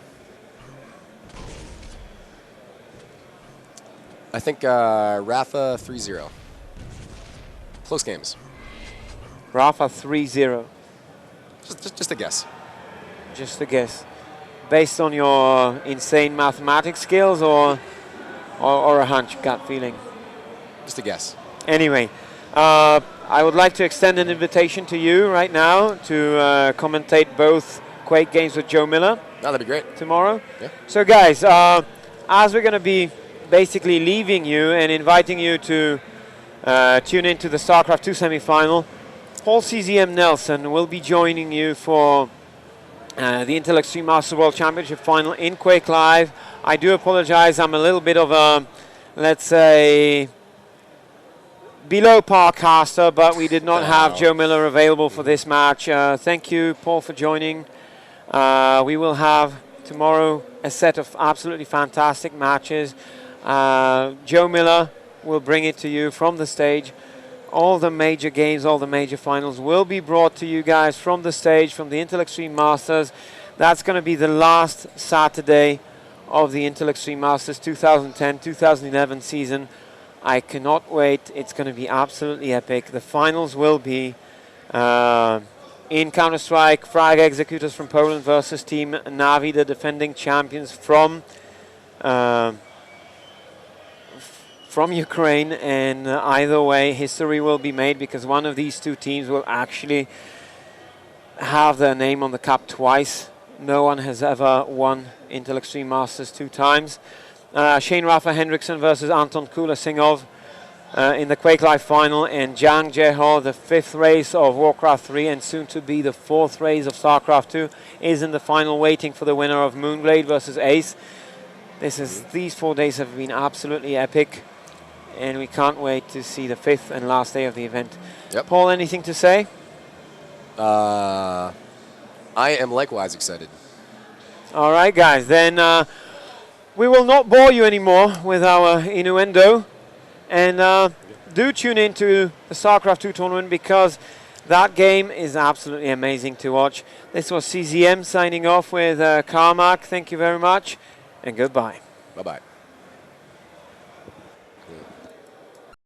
[SPEAKER 2] I think Rafa 3-0. Close games.
[SPEAKER 1] Rafa 3-0.
[SPEAKER 2] Just a guess.
[SPEAKER 1] Just a guess. Based on your insane mathematics skills or a hunch, gut feeling?
[SPEAKER 2] Just a guess.
[SPEAKER 1] Anyway, I would like to extend an invitation to you right now to commentate both Quake games with Joe Miller.
[SPEAKER 2] No, that'd be great.
[SPEAKER 1] Tomorrow.
[SPEAKER 2] Yeah.
[SPEAKER 1] So guys, as we're going to be basically leaving you and inviting you to tune into the StarCraft 2 semi-final, Paul CZM Nelson will be joining you for the Intel Extreme Master World Championship final in Quake Live. I do apologize, I'm a little bit of a, let's say, below par caster, but we did not have Joe Miller available for this match. Thank you, Paul, for joining. We will have tomorrow a set of absolutely fantastic matches. Joe Miller will bring it to you from the stage. All the major games, all the major finals will be brought to you guys from the stage, from the Intel Extreme Masters. That's going to be the last Saturday of the Intel Extreme Masters 2010-2011 season. I cannot wait. It's going to be absolutely epic. The finals will be in Counter-Strike, Frag Executors from Poland versus Team Navi, the defending champions from Ukraine, and either way history will be made because one of these two teams will actually have their name on the cup twice. No one has ever won Intel Extreme Masters 2 times. Shane Rafa Hendrickson versus Anton Kulasingov in the Quake Live final, and Jang Jae-ho, the 5th race of Warcraft 3 and soon to be the 4th race of StarCraft 2, is in the final waiting for the winner of Moonblade versus Ace. These 4 days have been absolutely epic, and we can't wait to see the 5th and last day of the event.
[SPEAKER 2] Yep.
[SPEAKER 1] Paul, anything to say?
[SPEAKER 2] I am likewise excited.
[SPEAKER 1] All right, guys. Then we will not bore you anymore with our innuendo. And do tune into the StarCraft 2 tournament because that game is absolutely amazing to watch. This was CZM signing off with Carmack. Thank you very much, and goodbye.
[SPEAKER 2] Bye-bye.